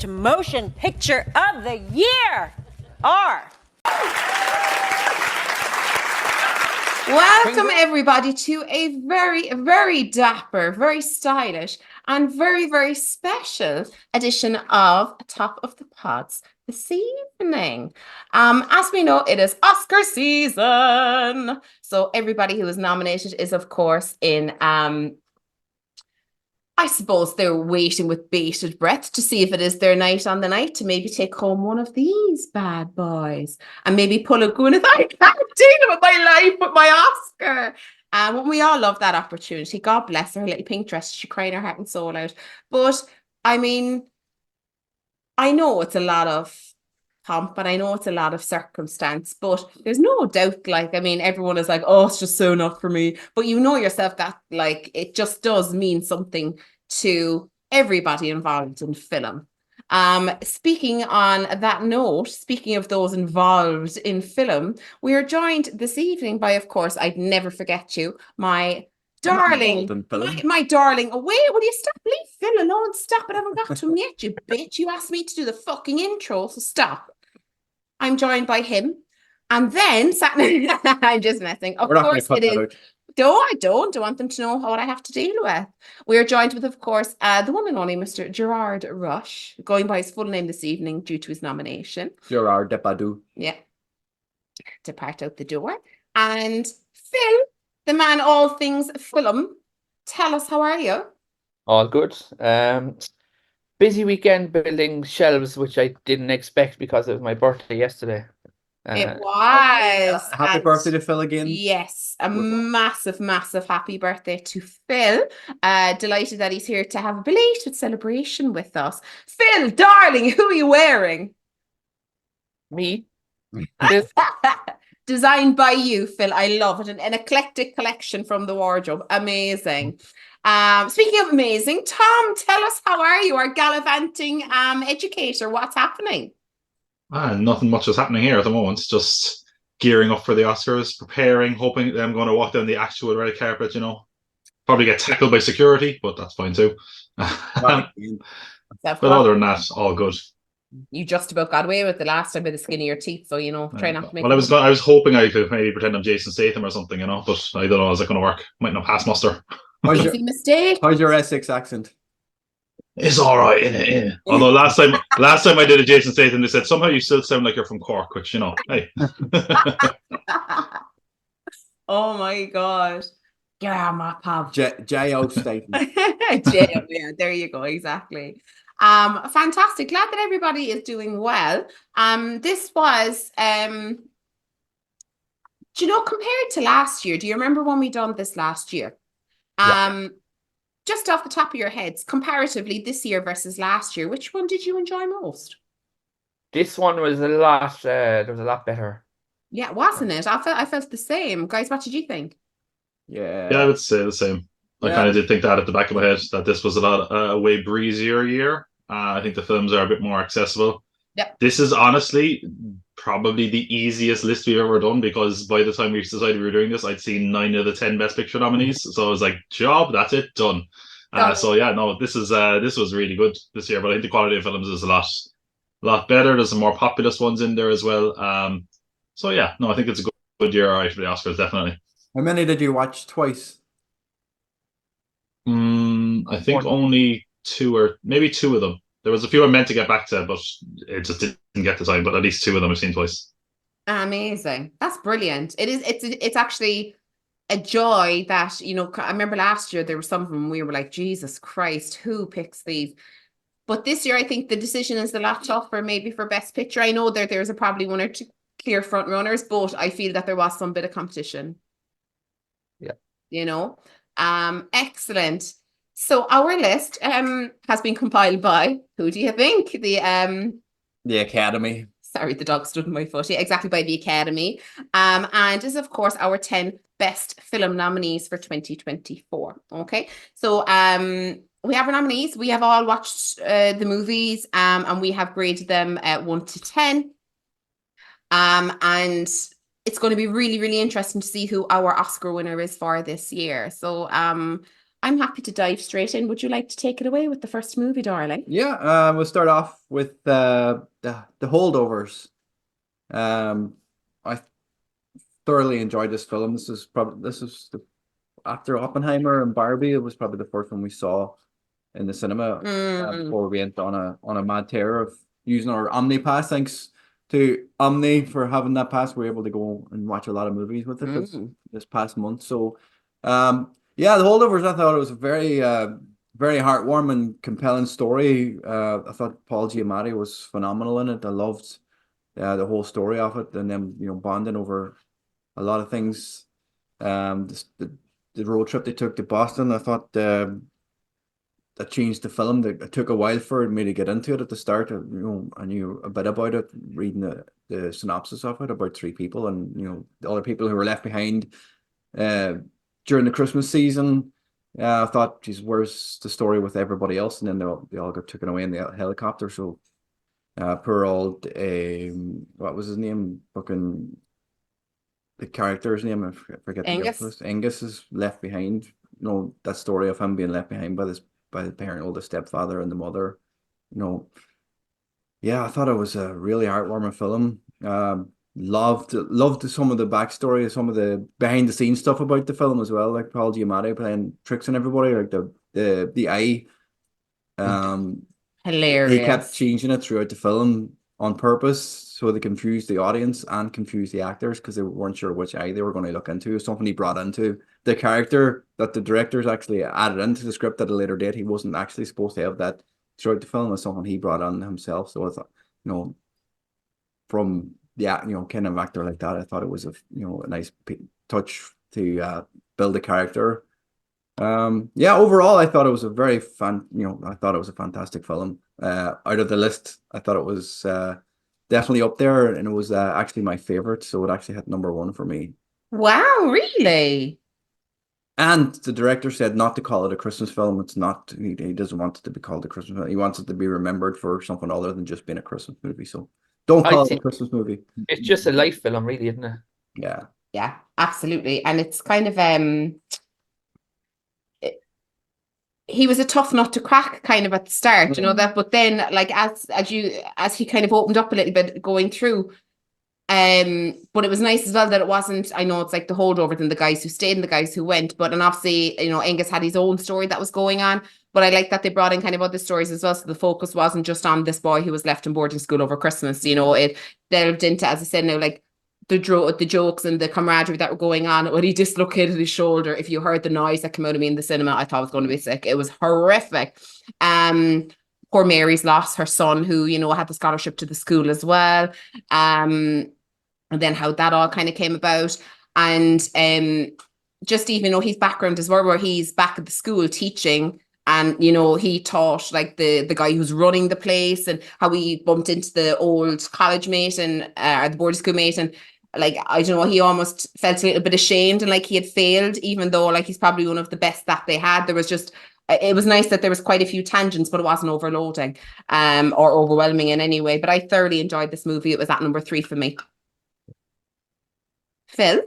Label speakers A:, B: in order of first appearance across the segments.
A: Best Motion Picture of the Year are...
B: Welcome everybody to a very, very dapper, very stylish and very, very special edition of Top of the Pods this evening. As we know, it is Oscar season. So everybody who is nominated is, of course, in I suppose they're waiting with bated breath to see if it is their night on the night to maybe take home one of these bad boys and maybe pull a Gwyneth. I can't deal with my life with my Oscar. Well, we all love that opportunity. God bless her little pink dress. She cried her heart and soul out. But I mean, I know it's a lot of pomp and I know it's a lot of circumstance, but there's no doubt, like, I mean, everyone is like, oh, it's just so not for me. But you know yourself that, like, it just does mean something to everybody involved in film. Speaking on that note, speaking of those involved in film, we are joined this evening by, of course, I'd never forget you, my darling, my darling. Oh, wait, will you stop? Leave Phil alone. Stop it. I haven't got to him yet, you bitch. You asked me to do the fucking intro, so stop. I'm joined by him. And then, I'm just messing. Of course it is. No, I don't want them to know what I have to deal with. We're joined with, of course, the one and only Mr. Gerard Rush, going by his full name this evening due to his nomination.
C: Gerard Depardieu.
B: Yeah. Depart out the door. And Phil, the man all things film, tell us, how are you?
D: All good. Busy weekend building shelves, which I didn't expect because it was my birthday yesterday.
B: It was.
C: Happy birthday to Phil again.
B: Yes, a massive, massive happy birthday to Phil. Delighted that he's here to have a belated celebration with us. Phil, darling, who are you wearing?
D: Me.
B: Designed by you, Phil. I love it. An eclectic collection from the wardrobe. Amazing. Speaking of amazing, Tom, tell us, how are you, our gallivanting educator? What's happening?
E: Nothing much is happening here at the moment. Just gearing up for the Oscars, preparing, hoping that I'm going to walk down the actual red carpet, you know. Probably get tackled by security, but that's fine too. But other than that, all good.
B: You just about got away with the last time by the skin of your teeth, so, you know, try not to make...
E: Well, I was hoping I could maybe pretend I'm Jason Statham or something, you know, but I don't know, is it going to work? Might not pass muster.
B: Mistake.
C: How's your Essex accent?
E: It's all right, innit? Although last time I did a Jason Statham, they said somehow you still sound like you're from Cork, which, you know, hey.
B: Oh my God. Yeah, my pub.
C: J.O. Statham.
B: J.O., yeah, there you go, exactly. Fantastic. Glad that everybody is doing well. This was, do you know, compared to last year, do you remember when we done this last year?
D: Yeah.
B: Just off the top of your heads, comparatively this year versus last year, which one did you enjoy most?
D: This one was a lot. There was a lot better.
B: Yeah, wasn't it? I felt the same. Guys, what did you think?
C: Yeah.
E: Yeah, I would say the same. I kind of did think that at the back of my head, that this was a way breezier year. I think the films are a bit more accessible.
B: Yep.
E: This is honestly probably the easiest list we've ever done, because by the time we decided we were doing this, I'd seen 9 of the 10 Best Picture nominees. So I was like, job, that's it, done. So yeah, no, this was really good this year. But I think the quality of films is a lot better. There's some more populist ones in there as well. So yeah, no, I think it's a good year, all right, for the Oscars, definitely.
C: How many did you watch twice?
E: I think only 2 or maybe 2 of them. There was a few I meant to get back to, but it just didn't get the time. But at least 2 of them I've seen twice.
B: Amazing. That's brilliant. It's actually a joy that, you know, I remember last year there were some of them we were like, Jesus Christ, who picks these? But this year I think the decision is a lot tougher, maybe for Best Picture. I know that there's probably 1 or 2 clear front runners, but I feel that there was some bit of competition.
D: Yeah.
B: You know, excellent. So our list has been compiled by, who do you think? The
C: Academy.
B: Sorry, the dog stood in my foot. Yeah, exactly, by the Academy. And is, of course, our 10 best film nominees for 2024. Okay, so we have our nominees. We have all watched the movies, and we have graded them at 1 to 10. And it's going to be really, really interesting to see who our Oscar winner is for this year. So I'm happy to dive straight in. Would you like to take it away with the first movie, darling?
C: Yeah, we'll start off with the Holdovers. I thoroughly enjoyed this film. This is after Oppenheimer and Barbie. It was probably the first one we saw in the cinema before we went on a mad tear of using our Omni pass. Thanks to Omni for having that pass. We were able to go and watch a lot of movies with it this past month. So, yeah, the Holdovers. I thought it was a very very heartwarming, compelling story. I thought Paul Giamatti was phenomenal in it. I loved the whole story of it, and then bonding over a lot of things. The road trip they took to Boston, I thought that changed the film. It took a while for me to get into it at the start. I knew a bit about it, reading the synopsis of it about 3 people, and the other people who were left behind during the Christmas season. I thought, geez, where's the story with everybody else? And then they all got taken away in the helicopter. So poor old what was his name? Fucking the character's name, I forget.
B: Angus.
C: Angus is left behind. That story of him being left behind by the parent, older stepfather and the mother. Yeah, I thought it was a really heartwarming film. Loved some of the backstory, some of the behind the scenes stuff about the film as well, like Paul Giamatti playing tricks on everybody, like the eye.
B: Hilarious.
C: He kept changing it throughout the film on purpose so they confused the audience and confused the actors because they weren't sure which eye they were going to look into. Something he brought into the character that the directors actually added into the script at a later date. He wasn't actually supposed to have that throughout the film. It's something he brought on himself. So I thought, from kind of actor like that, I thought it was a nice touch to build a character. Yeah, overall, I thought it was a very I thought it was a fantastic film. Out of the list, I thought it was definitely up there, and it was actually my favorite. So it actually hit number 1 for me.
B: Wow, really?
C: And the director said not to call it a Christmas film. It's not. He doesn't want it to be called a Christmas film. He wants it to be remembered for something other than just being a Christmas movie. So don't call it a Christmas movie.
D: It's just a life film, really, isn't it?
C: Yeah.
B: Yeah, absolutely. And it's kind of he was a tough nut to crack kind of at the start, that, but then like as he kind of opened up a little bit going through, but it was nice as well that it wasn't, I know it's like the Holdovers and the guys who stayed and the guys who went, but and obviously Angus had his own story that was going on, but I like that they brought in kind of other stories as well, so the focus wasn't just on this boy who was left in boarding school over Christmas. It delved into, as I said now, like the jokes and the camaraderie that were going on. When he dislocated his shoulder, if you heard the noise that came out of me in the cinema, I thought I was going to be sick. It was horrific. Poor Mary's lost her son, who had the scholarship to the school as well, and then how that all kind of came about, and just even his background as well, where he's back at the school teaching, and he taught like the guy who's running the place, and how he bumped into the old college mate and the boarding school mate, and like, I don't know, he almost felt a little bit ashamed and like he had failed, even though like he's probably one of the best that they had. There was just, it was nice that there was quite a few tangents, but it wasn't overloading or overwhelming in any way. But I thoroughly enjoyed this movie. It was at number 3 for me. Phil?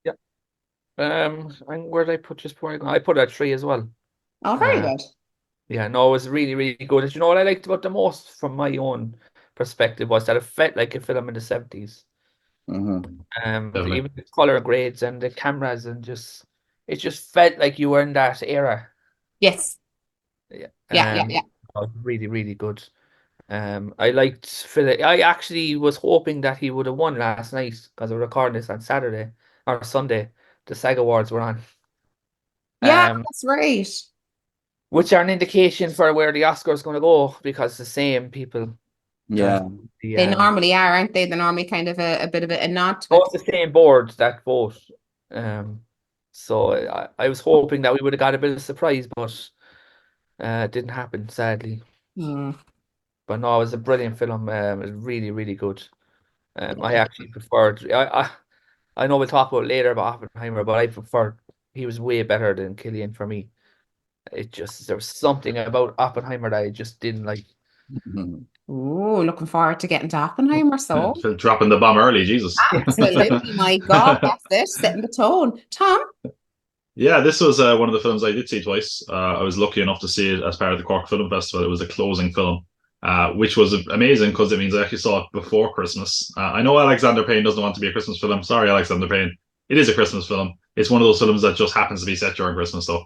D: Yeah. And where did I put this point? I put it at 3 as well.
B: Oh, very good.
D: Yeah, no, it was really, really good. And you know what I liked about the most from my own perspective was that it felt like a film in the 70s. Even the color grades and the cameras, and it just felt like you were in that era.
B: Yes.
D: Yeah.
B: Yeah.
D: Really, really good. I liked Philip. I actually was hoping that he would have won last night because we're recording this on Saturday or Sunday. The SAG Awards were on.
B: Yeah, that's right.
D: Which are an indication for where the Oscars going to go, because the same people.
C: Yeah.
B: They normally are, aren't they? They're normally kind of a bit of a nod.
D: It's the same board that vote. So I was hoping that we would have got a bit of surprise, but it didn't happen, sadly. But no, it was a brilliant film. It was really, really good. I actually preferred. I know we'll talk about it later about Oppenheimer, but I preferred. He was way better than Cillian for me. There was something about Oppenheimer that I just didn't like.
B: Oh, looking forward to getting to Oppenheimer. So
E: dropping the bomb early, Jesus.
B: Absolutely, my God, that's it. Setting the tone. Tom?
E: Yeah, this was one of the films I did see twice. I was lucky enough to see it as part of the Cork Film Festival. It was a closing film, which was amazing because it means I actually saw it before Christmas. I know Alexander Payne doesn't want to be a Christmas film. Sorry, Alexander Payne. It is a Christmas film. It's one of those films that just happens to be set during Christmas, though.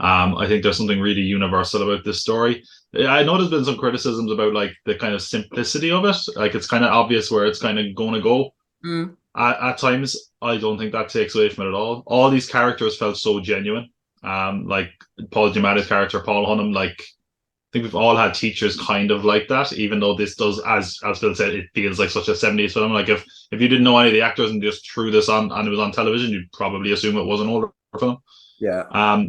E: I think there's something really universal about this story. I know there's been some criticisms about like the kind of simplicity of it. Like it's kind of obvious where it's kind of going to go.
B: Mm.
E: At times, I don't think that takes away from it at all. All these characters felt so genuine. Like Paul Giamatti's character, Paul Hunnam, like I think we've all had teachers kind of like that, even though this does, as Phil said, it feels like such a 70s film. Like if you didn't know any of the actors and just threw this on and it was on television, you'd probably assume it was an older film.
C: Yeah.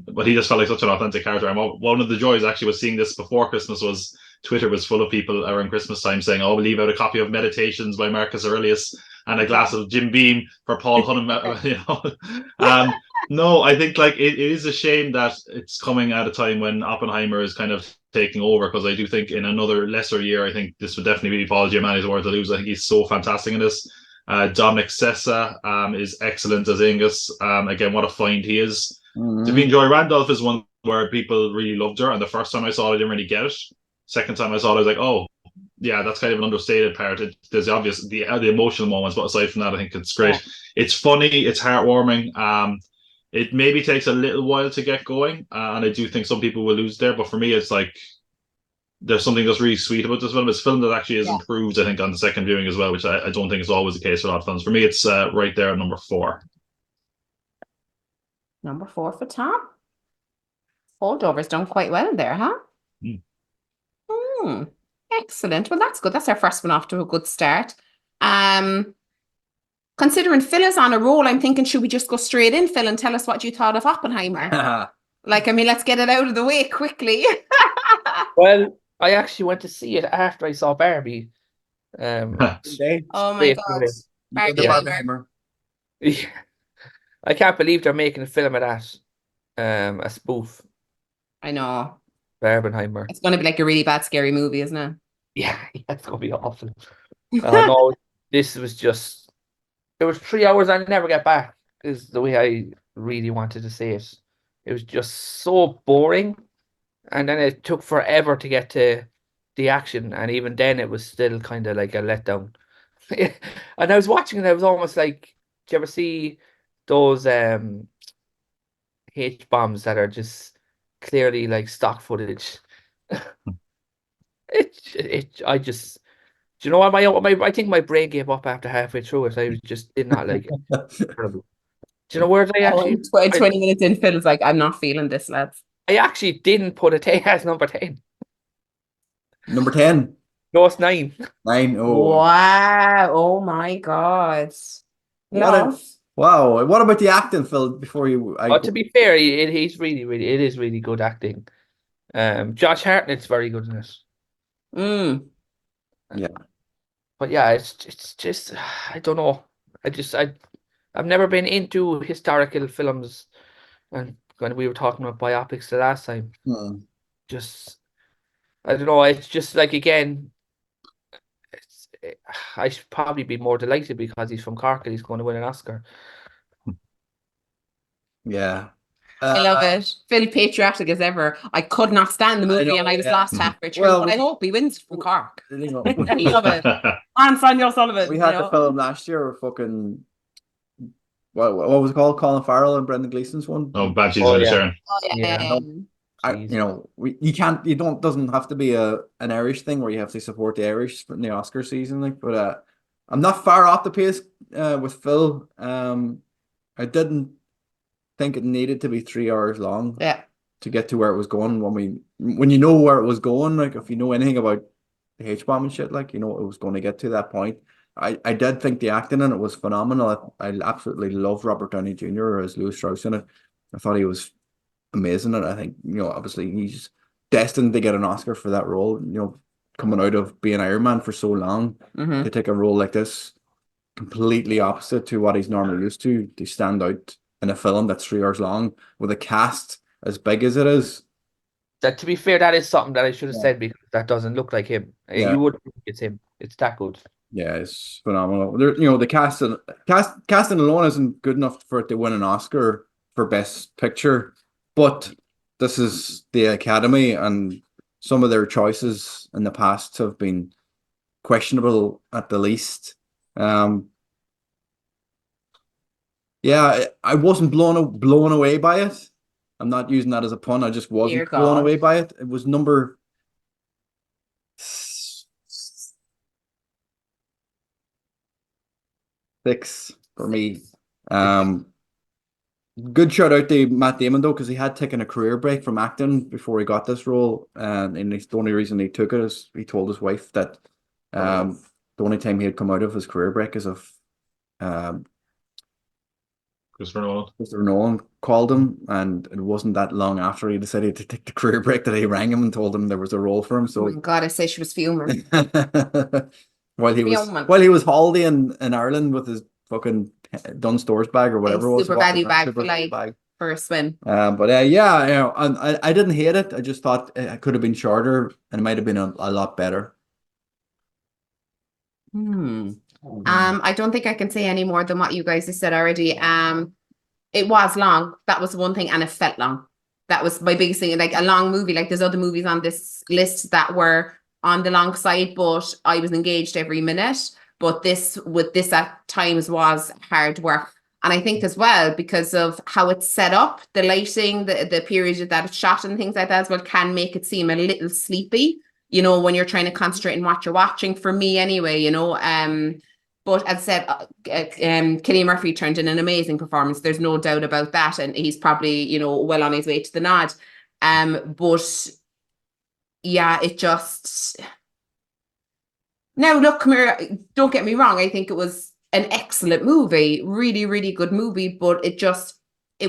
E: But he just felt like such an authentic character. And one of the joys actually was seeing this before Christmas was Twitter was full of people around Christmas time saying, "Oh, we'll leave out a copy of Meditations by Marcus Aurelius and a glass of Jim Beam for Paul Hunnam." You know, no, I think like it is a shame that it's coming at a time when Oppenheimer is kind of taking over, because I do think in another lesser year, I think this would definitely be Paul Giamatti's award to lose. I think he's so fantastic in this. Dominic Sessa is excellent as Angus. Again, what a find he is. Davine Joy Randolph is one where people really loved her, and the first time I saw it, I didn't really get it. Second time I saw it, I was like, oh, yeah, that's kind of an understated part. There's obvious the emotional moments, but aside from that, I think it's great. Yeah. It's funny, it's heartwarming. It maybe takes a little while to get going, and I do think some people will lose there. But for me, it's like there's something that's really sweet about this film. It's a film that actually is improved, I think, on the second viewing as well, which I don't think is always the case with a lot of films. For me, it's right there at number 4.
B: Number 4 for Tom. Holdovers done quite well there, huh? Excellent. Well, that's good. That's our first one off to a good start. Considering Phil is on a roll, I'm thinking, should we just go straight in, Phil, and tell us what you thought of Oppenheimer? Let's get it out of the way quickly.
D: Well, I actually went to see it after I saw Barbie.
B: Oh my God.
C: Barbenheimer.
D: Yeah. I can't believe they're making a film of that. A spoof.
B: I know.
D: Barbenheimer.
B: It's going to be like a really bad, scary movie, isn't it?
D: Yeah, it's going to be awful. No, this was just... It was 3 hours I'll never get back, is the way I really wanted to say it. It was just so boring. And then it took forever to get to the action. And even then, it was still kind of like a letdown. And I was watching it, I was almost like... Do you ever see those H-bombs that are just clearly like stock footage? I just... Do you know what? I think my brain gave up after halfway through it. I just did not like it. Terrible. Do you know where they actually...
B: 20 minutes in, Phil's like, I'm not feeling this, lads.
D: I actually didn't put it as number 10.
C: Number 10?
D: No, it's 9.
C: 9, oh.
B: Wow, oh my God.
C: Wow, what about the acting, Phil, before you...
D: To be fair, it is really good acting. Josh Hartnett's very good in it.
C: Yeah.
D: But yeah, it's just, I don't know. I've never been into historical films, and when we were talking about biopics the last time, just, I don't know. It's just like, again, I should probably be more delighted because he's from Cork and he's going to win an Oscar.
C: Yeah.
B: I love it. Phil, patriotic as ever. I could not stand the movie, and I was lost halfway through. But I hope he wins from Cork. I love it. And Sonia Sullivan.
C: We had the film last year. Fucking what was it called? Colin Farrell and Brendan Gleeson's one.
E: Oh, Banshees of Inisherin.
C: Doesn't have to be an Irish thing where you have to support the Irish in the Oscar season. But I'm not far off the pace with Phil. I didn't think it needed to be 3 hours long to get to where it was going. When you know where it was going, like if you know anything about the H-bomb and shit, like you know it was going to get to that point. I did think the acting in it was phenomenal. I absolutely love Robert Downey Jr. as Louis Strauss in it. I thought he was amazing, and I think obviously he's destined to get an Oscar for that role. Coming out of being Iron Man for so long, to take a role like this, completely opposite to what he's normally used to stand out in a film that's 3 hours long with a cast as big as it is.
D: That, to be fair, that is something that I should have said, because that doesn't look like him. You would think it's him. It's that good.
C: Yeah, it's phenomenal. The casting alone isn't good enough for it to win an Oscar for Best Picture, but this is the Academy, and some of their choices in the past have been questionable at the least. Yeah, I wasn't blown away by it. I'm not using that as a pun. I just wasn't
B: Dear
C: blown
B: God.
C: away by it. It was number 6 for me. Good shout out to Matt Damon though, because he had taken a career break from acting before he got this role, and the only reason he took it is he told his wife that the only time he had come out of his career break is if Christopher Nolan called him, and it wasn't that long after he decided to take the career break that he rang him and told him there was a role for him.
B: Oh
C: So
B: my God, I say she was fuming.
C: while he was holidaying in Ireland with his fucking Dunn Stores bag or whatever it was,
B: Super value bag
C: super
B: for
C: value
B: like
C: bag.
B: for a swim.
C: But yeah, you know, and I didn't hate it. I just thought it could have been shorter and it might have been a lot better.
B: I don't think I can say any more than what you guys have said already. It was long. That was one thing, and it felt long. That was my biggest thing. Like a long movie, like there's other movies on this list that were on the long side, but I was engaged every minute. But this at times was hard work. And I think as well, because of how it's set up, the lighting, the period that it's shot and things like that as well can make it seem a little sleepy, you know, when you're trying to concentrate on what you're watching, for me anyway, you know. But as I said, Cillian Murphy turned in an amazing performance. There's no doubt about that. And he's probably, you know, well on his way to the nod. But yeah, it just... Now, look, come here, don't get me wrong. I think it was an excellent movie, really, really good movie, but it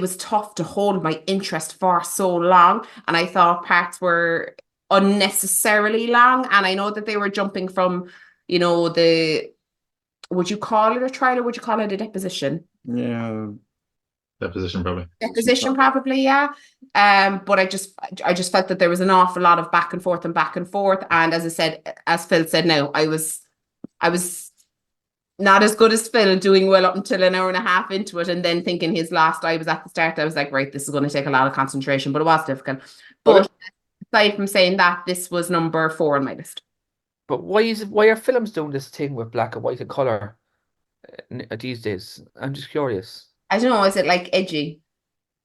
B: was tough to hold my interest for so long. And I thought parts were unnecessarily long. And I know that they were jumping from, you know, would you call it a trial or would you call it a deposition?
C: Yeah.
E: Deposition probably.
B: Deposition probably, yeah. But I just felt that there was an awful lot of back and forth. And as I said, as Phil said, now I was not as good as Phil, doing well up until an hour and a half into it, and then thinking his last I was at the start, I was like, right, this is going to take a lot of concentration, but it was difficult. But aside from saying that, this was number 4 on my list.
D: But why are films doing this thing with black and white and color these days? I'm just curious.
B: I don't know, is it like edgy?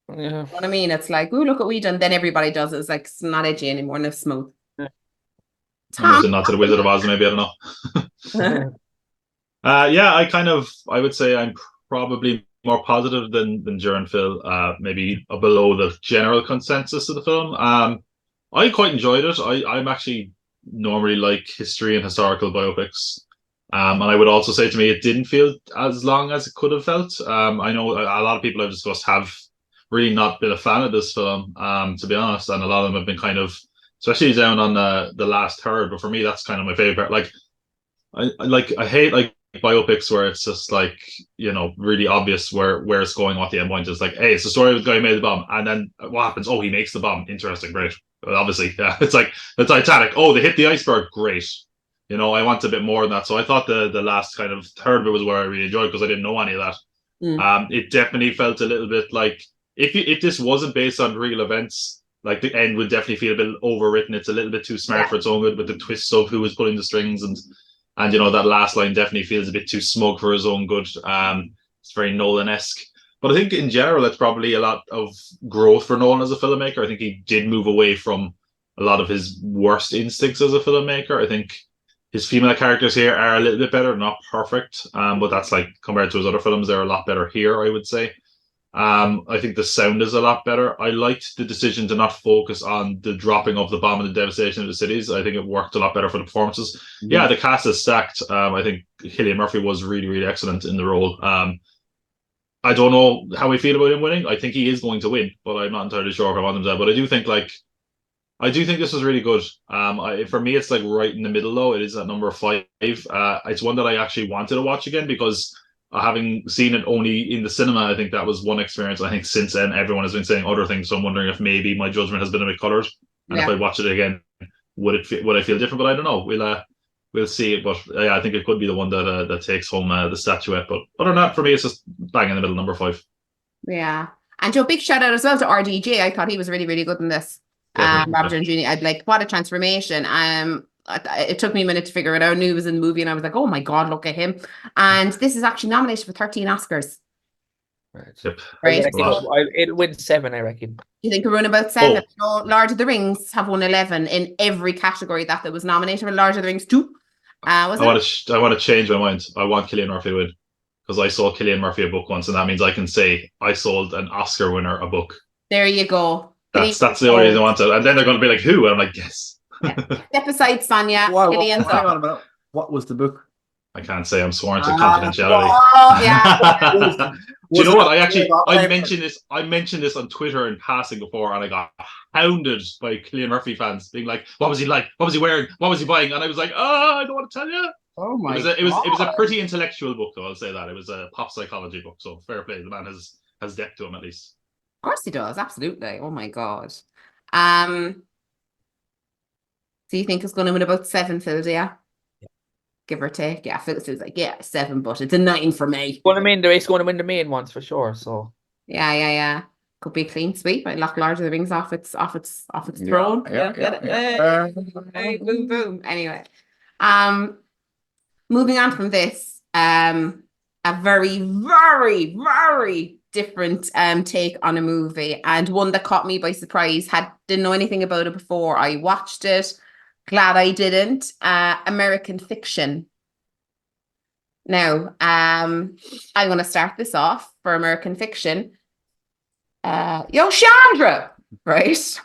D: Yeah.
B: You know what I mean? It's like, oh, look what we done. Then everybody does it. It's like, it's not edgy anymore and it's smooth.
D: Yeah.
E: Tom? Not to the Wizard of Oz, maybe, I don't know. Yeah, I would say I'm probably more positive than Jer, Phil, maybe below the general consensus of the film. I quite enjoyed it. I'm actually normally like history and historical biopics. And I would also say, to me, it didn't feel as long as it could have felt. I know a lot of people I've discussed have really not been a fan of this film, to be honest, and a lot of them have been kind of, especially down on the last third. But for me, that's kind of my favorite. Like, I hate like biopics where it's just like, you know, really obvious where it's going, what the end point is. Like, hey, it's the story of the guy who made the bomb, and then what happens? Oh, he makes the bomb. Interesting, great. But obviously, yeah, it's like the Titanic. Oh, they hit the iceberg. Great. You know, I want a bit more than that. So I thought the last kind of third of it was where I really enjoyed, because I didn't know any of that. It definitely felt a little bit like, if this wasn't based on real events, like the end would definitely feel a bit overwritten. It's a little bit too smart for its own good, with the twists of who was pulling the strings, and you know, that last line definitely feels a bit too smug for his own good. It's very Nolan-esque. But I think in general, it's probably a lot of growth for Nolan as a filmmaker. I think he did move away from a lot of his worst instincts as a filmmaker. I think his female characters here are a little bit better, not perfect, but that's like, compared to his other films, they're a lot better here, I would say. I think the sound is a lot better. I liked the decision to not focus on the dropping of the bomb and the devastation of the cities. I think it worked a lot better for the performances. Yeah, the cast is stacked. I think Cillian Murphy was really, really excellent in the role. I don't know how I feel about him winning. I think he is going to win, but I'm not entirely sure if I want him to. But I do think this was really good. For me, it's like right in the middle, though. It is at number 5. It's one that I actually wanted to watch again, because having seen it only in the cinema, I think that was one experience. I think since then, everyone has been saying other things. So I'm wondering if maybe my judgment has been a bit colored. And if I watch it again, would I feel different? But I don't know. We'll see. But yeah, I think it could be the one that takes home the statuette. But other than that, for me, it's just bang in the middle, number 5.
B: Yeah. And Joe, big shout out as well to RDJ. I thought he was really, really good in this. Robert Downey Jr. I'd like, what a transformation. It took me a minute to figure it out. I knew he was in the movie and I was like, oh my God, look at him. And this is actually nominated for 13 Oscars.
E: Yep.
B: Right.
D: It'll win 7, I reckon.
B: You think it'll run about 7? No, Lord of the Rings have won 11 in every category that was nominated for. Lord of the Rings 2. I want
E: to change my mind. I want Cillian Murphy to win because I sold Cillian Murphy a book once, and that means I can say I sold an Oscar winner a book.
B: There you go.
E: That's the only reason I want it. And then they're going to be like, who? And I'm like, yes.
B: Yeah. Step aside, Sonia.
C: Hang on a minute. What was the book?
E: I can't say. I'm sworn to confidentiality.
B: Oh, yeah.
E: Do you know what? I mentioned this. I mentioned this on Twitter in passing before, and I got hounded by Cillian Murphy fans, being like, "What was he like? What was he wearing? What was he buying?" And I was like, "Oh, I don't want to tell you."
B: Oh my!
E: It was a pretty intellectual book, though. I'll say that it was a pop psychology book. So fair play. The man has depth to him at least.
B: Of course he does. Absolutely. Oh my God. Do you think it's going to win about 7, Phil? Yeah. Give or take. Yeah, Phil's like, 7, but it's a 9 for me.
D: It's going to win the main ones for sure. So
B: yeah. Could be a clean sweep. I lock Lord of the Rings off its throne.
C: Yeah.
B: Hey, boom, boom. Anyway, moving on from this, a very, very, very different take on a movie, and one that caught me by surprise. Didn't know anything about it before I watched it. Glad I didn't. American Fiction. Now, I'm going to start this off for American Fiction. Yo, Chandra, right?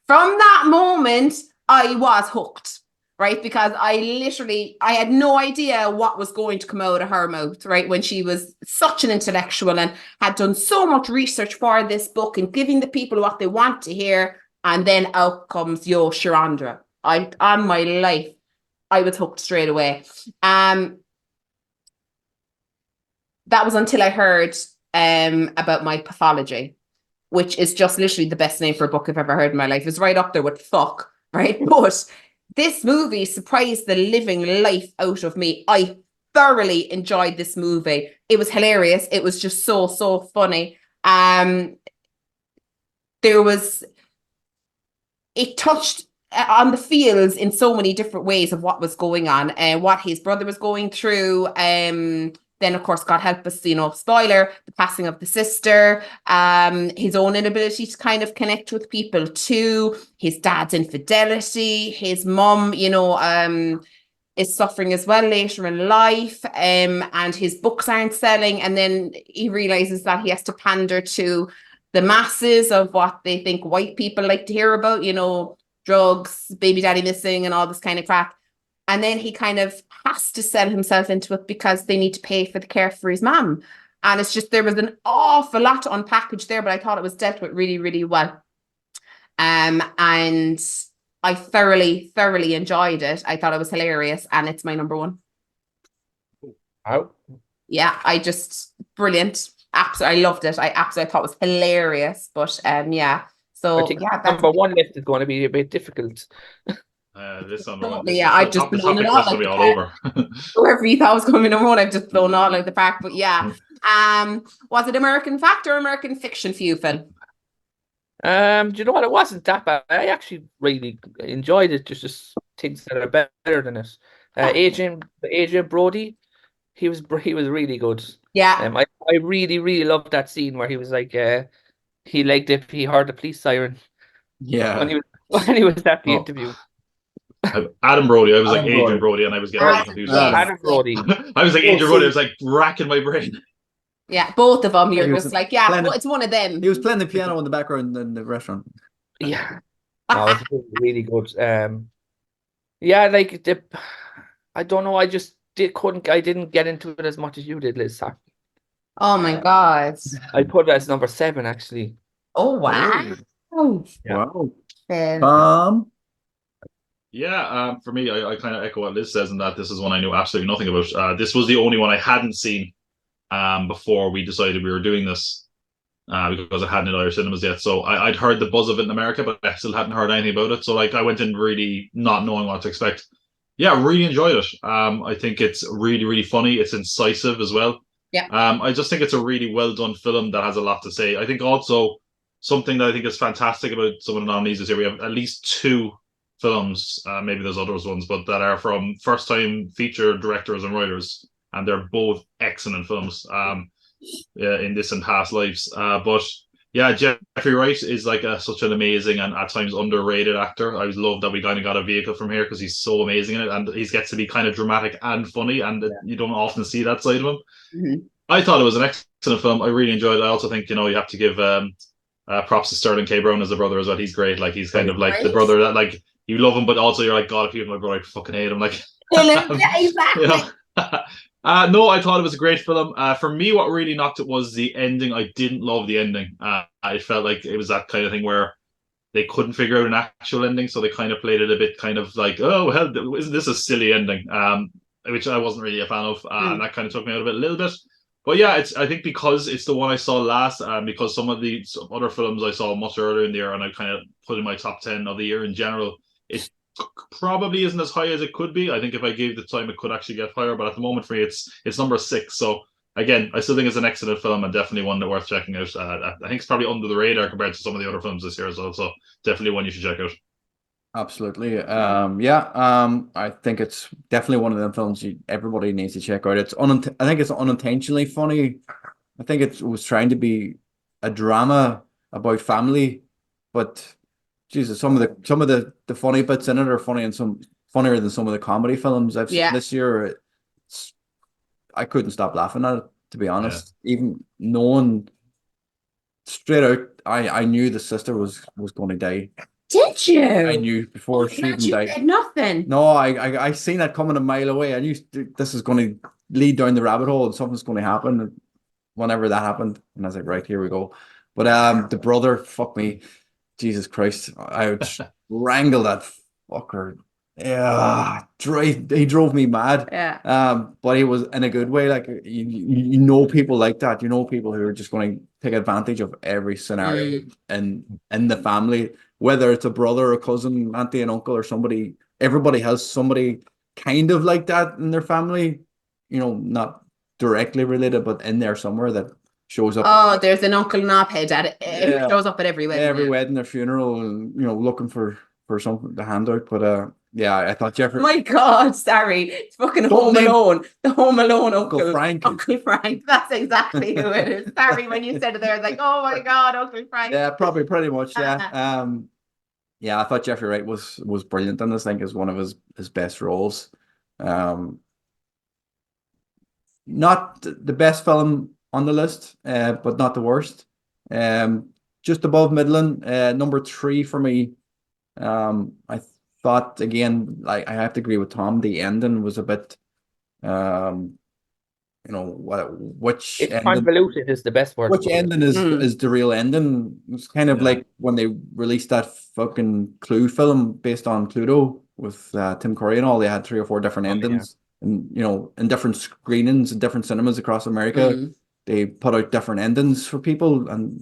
B: From that moment, I was hooked, right? Because I had no idea what was going to come out of her mouth, right? When she was such an intellectual and had done so much research for this book and giving the people what they want to hear. And then out comes Yo, Chandra. On my life, I was hooked straight away. That was until I heard about My Pathology, which is just literally the best name for a book I've ever heard in my life. It's right up there with fuck, right? But this movie surprised the living life out of me. I thoroughly enjoyed this movie. It was hilarious. It was just so funny. It touched on the feels in so many different ways of what was going on and what his brother was going through. Then, of course, God help us, spoiler, the passing of the sister, his own inability to kind of connect with people too, his dad's infidelity, his mum, is suffering as well later in life, and his books aren't selling. And then he realizes that he has to pander to the masses of what they think white people like to hear about, drugs, baby daddy missing and all this kind of crap. And then he kind of has to sell himself into it because they need to pay for the care for his mom. And it's just, there was an awful lot to unpackage there, but I thought it was dealt with really, really well. And I thoroughly enjoyed it. I thought it was hilarious, and it's my number 1.
D: Wow.
B: Yeah, brilliant. Absolutely, I loved it. I absolutely thought it was hilarious. But yeah, so
D: I think number 1 list is going to be a bit difficult.
E: This number 1.
B: I've just blown it all.
E: Be all over.
B: Whoever you thought was going to be number 1, I've just blown all out of the park. But yeah, was it American Fact or American Fiction for you, Phil?
D: Do you know what? It wasn't that bad. I actually really enjoyed it. Just things that are better than it. Adrian Brody, he was really good.
B: Yeah.
D: I really loved that scene where he was like, he heard the police siren.
C: Yeah.
D: When he was at the interview.
E: Adam Brody. I was like Adrian Brody, and I was getting really confused.
D: Adam Brody.
E: I was like Adrian Brody. I was like racking my brain.
B: Yeah, both of them. You're just like, it's one of them.
C: He was playing the piano in the background in the restaurant.
D: Yeah. No, it's really good. Yeah, I don't know. I just I didn't get into it as much as you did, Liz.
B: Oh my God.
D: I put it as number 7, actually.
B: Oh, wow.
D: Yeah.
C: Wow.
E: Yeah, for me, I kind of echo what Liz says in that this is one I knew absolutely nothing about. This was the only one I hadn't seen before we decided we were doing this because it hadn't in Irish cinemas yet. So I'd heard the buzz of it in America, but I still hadn't heard anything about it. So I went in really not knowing what to expect. Yeah, really enjoyed it. I think it's really, really funny. It's incisive as well.
B: Yeah.
E: I just think it's a really well done film that has a lot to say. I think also something that I think is fantastic about some of the nominees this year, we have at least two films, maybe there's other ones, but that are from first time feature directors and writers, and they're both excellent films in this and past lives. But yeah, Jeffrey Wright is like such an amazing and at times underrated actor. I always love that we kind of got a vehicle from here because he's so amazing in it, and he gets to be kind of dramatic and funny, and you don't often see that side of him.
B: Mm-hmm.
E: I thought it was an excellent film. I really enjoyed it. I also think, you have to give props to Sterling K. Brown as a brother as well. He's great. Like, he's kind of like the brother that, like, you love him, but also you're like, God, if he was my brother, I'd fucking hate him. Like,
B: Yeah, exactly.
E: No, I thought it was a great film. For me, what really knocked it was the ending. I didn't love the ending. I felt like it was that kind of thing where they couldn't figure out an actual ending, so they kind of played it a bit kind of like, oh, hell, isn't this a silly ending? Which I wasn't really a fan of, and that kind of took me out of it a little bit. But yeah, I think because it's the one I saw last, because some of the other films I saw much earlier in the year, and I kind of put in my top 10 of the year in general, it probably isn't as high as it could be. I think if I gave the time, it could actually get higher. But at the moment for me, it's number 6. So again, I still think it's an excellent film and definitely one that worth checking out. I think it's probably under the radar compared to some of the other films this year as well. So definitely one you should check out.
C: Absolutely. I think it's definitely one of them films everybody needs to check out. I think it's unintentionally funny. I think it was trying to be a drama about family, but Jesus, some of the funny bits in it are funnier than some of the comedy films I've seen this year. I couldn't stop laughing at it, to be honest. Yeah. Even knowing straight out, I knew the sister was going to die.
B: Did you?
C: I knew before she even died.
B: Did nothing.
C: No, I seen that coming a mile away. I knew this is going to lead down the rabbit hole and something's going to happen whenever that happened. And I was like, right, here we go. But the brother, fuck me, Jesus Christ, I would wrangle that fucker. Yeah, he drove me mad.
B: Yeah.
C: But he was in a good way. Like you know people like that. You know people who are just going to take advantage of every scenario in the family, whether it's a brother, a cousin, auntie, and uncle, or somebody. Everybody has somebody kind of like that in their family. Not directly related, but in there somewhere that shows up.
B: Oh, there's an Uncle Knobhead at it. It shows up at every wedding.
C: Every wedding or funeral, and looking for something to hand out. But yeah, I thought Jeffrey.
B: My God, sorry, it's fucking Home Alone. The Home Alone Uncle
C: Frank.
B: Uncle Frank. That's exactly who it is. Sorry, when you said it there, I was like, oh my God, Uncle Frank.
C: Yeah, probably pretty much. Yeah. Yeah, I thought Jeffrey Wright was brilliant in this. I think is one of his best roles. Not the best film on the list, but not the worst. Just above Midland, number 3 for me. I thought again, like I have to agree with Tom. The ending was a bit, which
D: it's convoluted is the best word.
C: Which ending is the real ending? It's kind of like when they released that fucking Clue film based on Cluedo with Tim Curry and all. They had 3 or 4 different endings, and in different screenings in different cinemas across America. They put out different endings for people, and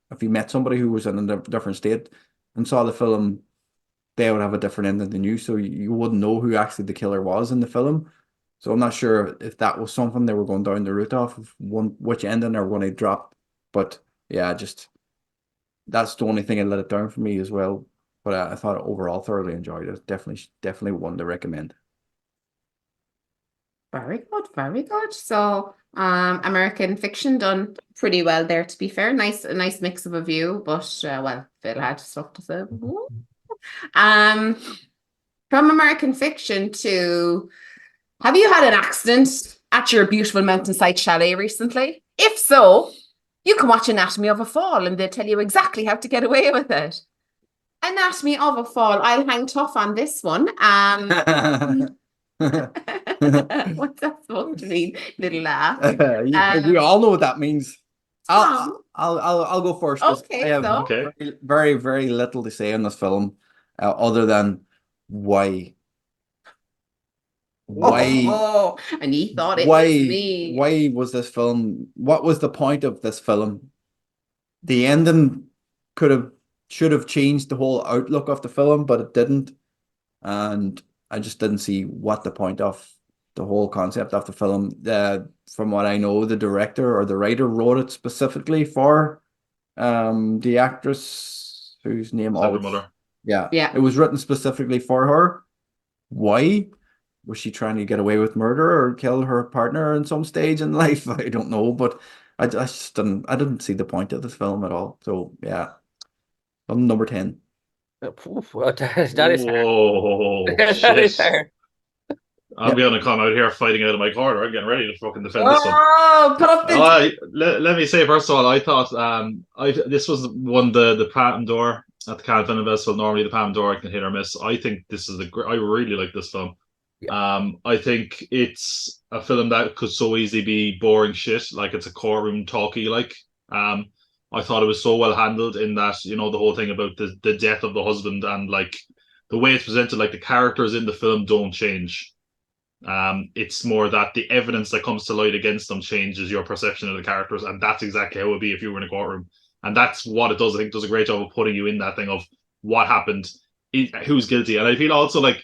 C: if you met somebody who was in a different state and saw the film, they would have a different ending than you, so you wouldn't know who actually the killer was in the film. So I'm not sure if that was something they were going down the route of which ending they were going to drop. But yeah, just that's the only thing that let it down for me as well. But I thought overall thoroughly enjoyed it. Definitely one to recommend.
B: Very good, very good. So American Fiction done pretty well there, to be fair. A nice mix of a view, but Phil had stuff to say. From American Fiction to, have you had an accident at your beautiful mountainside chalet recently? If so, you can watch Anatomy of a Fall and they'll tell you exactly how to get away with it. Anatomy of a Fall. I'll hang tough on this one. What's that supposed to mean? Little laugh.
C: We all know what that means. I'll go first.
B: Okay,
C: I have very, very little to say on this film, other than why.
B: And he thought it was me.
C: Why was this film? What was the point of this film? The ending should have changed the whole outlook of the film, but it didn't, and I just didn't see what the point of the whole concept of the film. From what I know, the director or the writer wrote it specifically for the actress whose name
E: Sandra Muller.
C: Yeah,
B: Yeah.
C: it was written specifically for her. Why? Was she trying to get away with murder or kill her partner in some stage in life? I don't know, but I just didn't see the point of this film at all. So yeah, I'm number 10.
D: Oof, that is hard.
E: Whoa,
D: That is
E: shit.
D: hard.
E: I'm gonna come out here fighting out of my corner. I'm getting ready to fucking defend this one.
B: Oh, put up the.
E: Let me say first of all, I thought this was won the Palme d'Or at the Cannes Film Festival. Normally the Palme d'Or I can hit or miss. I think this is I really like this film. I think it's a film that could so easily be boring shit, like it's a courtroom talkie. Like I thought it was so well handled in that, the whole thing about the death of the husband and like the way it's presented, like the characters in the film don't change. It's more that the evidence that comes to light against them changes your perception of the characters, and that's exactly how it would be if you were in a courtroom. And that's what it does. I think it does a great job of putting you in that thing of what happened, who's guilty. And I feel also like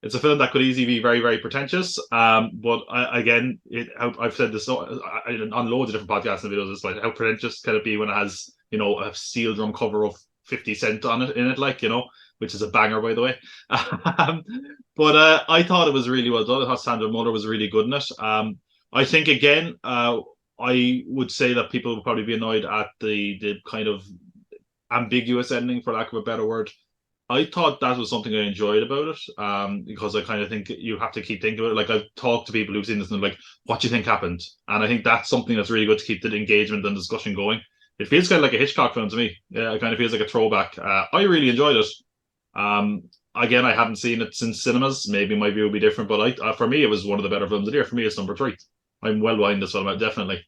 E: it's a film that could easily be very, very pretentious. But I've said this on loads of different podcasts and videos. It's like, how pretentious can it be when it has, a steel drum cover of 50 Cent in it, like, which is a banger, by the way. But I thought it was really well done. I thought Sandra Muller was really good in it. I think, again, I would say that people would probably be annoyed at the kind of ambiguous ending, for lack of a better word. I thought that was something I enjoyed about it, because I kind of think you have to keep thinking about it. Like, I've talked to people who've seen this and they're like, what do you think happened? And I think that's something that's really good to keep the engagement and discussion going. It feels kind of like a Hitchcock film to me. Yeah, it kind of feels like a throwback. I really enjoyed it. Again, I haven't seen it since cinemas. Maybe my view will be different, but for me, it was one of the better films of the year. For me, it's number 3. I'm well behind this film, definitely.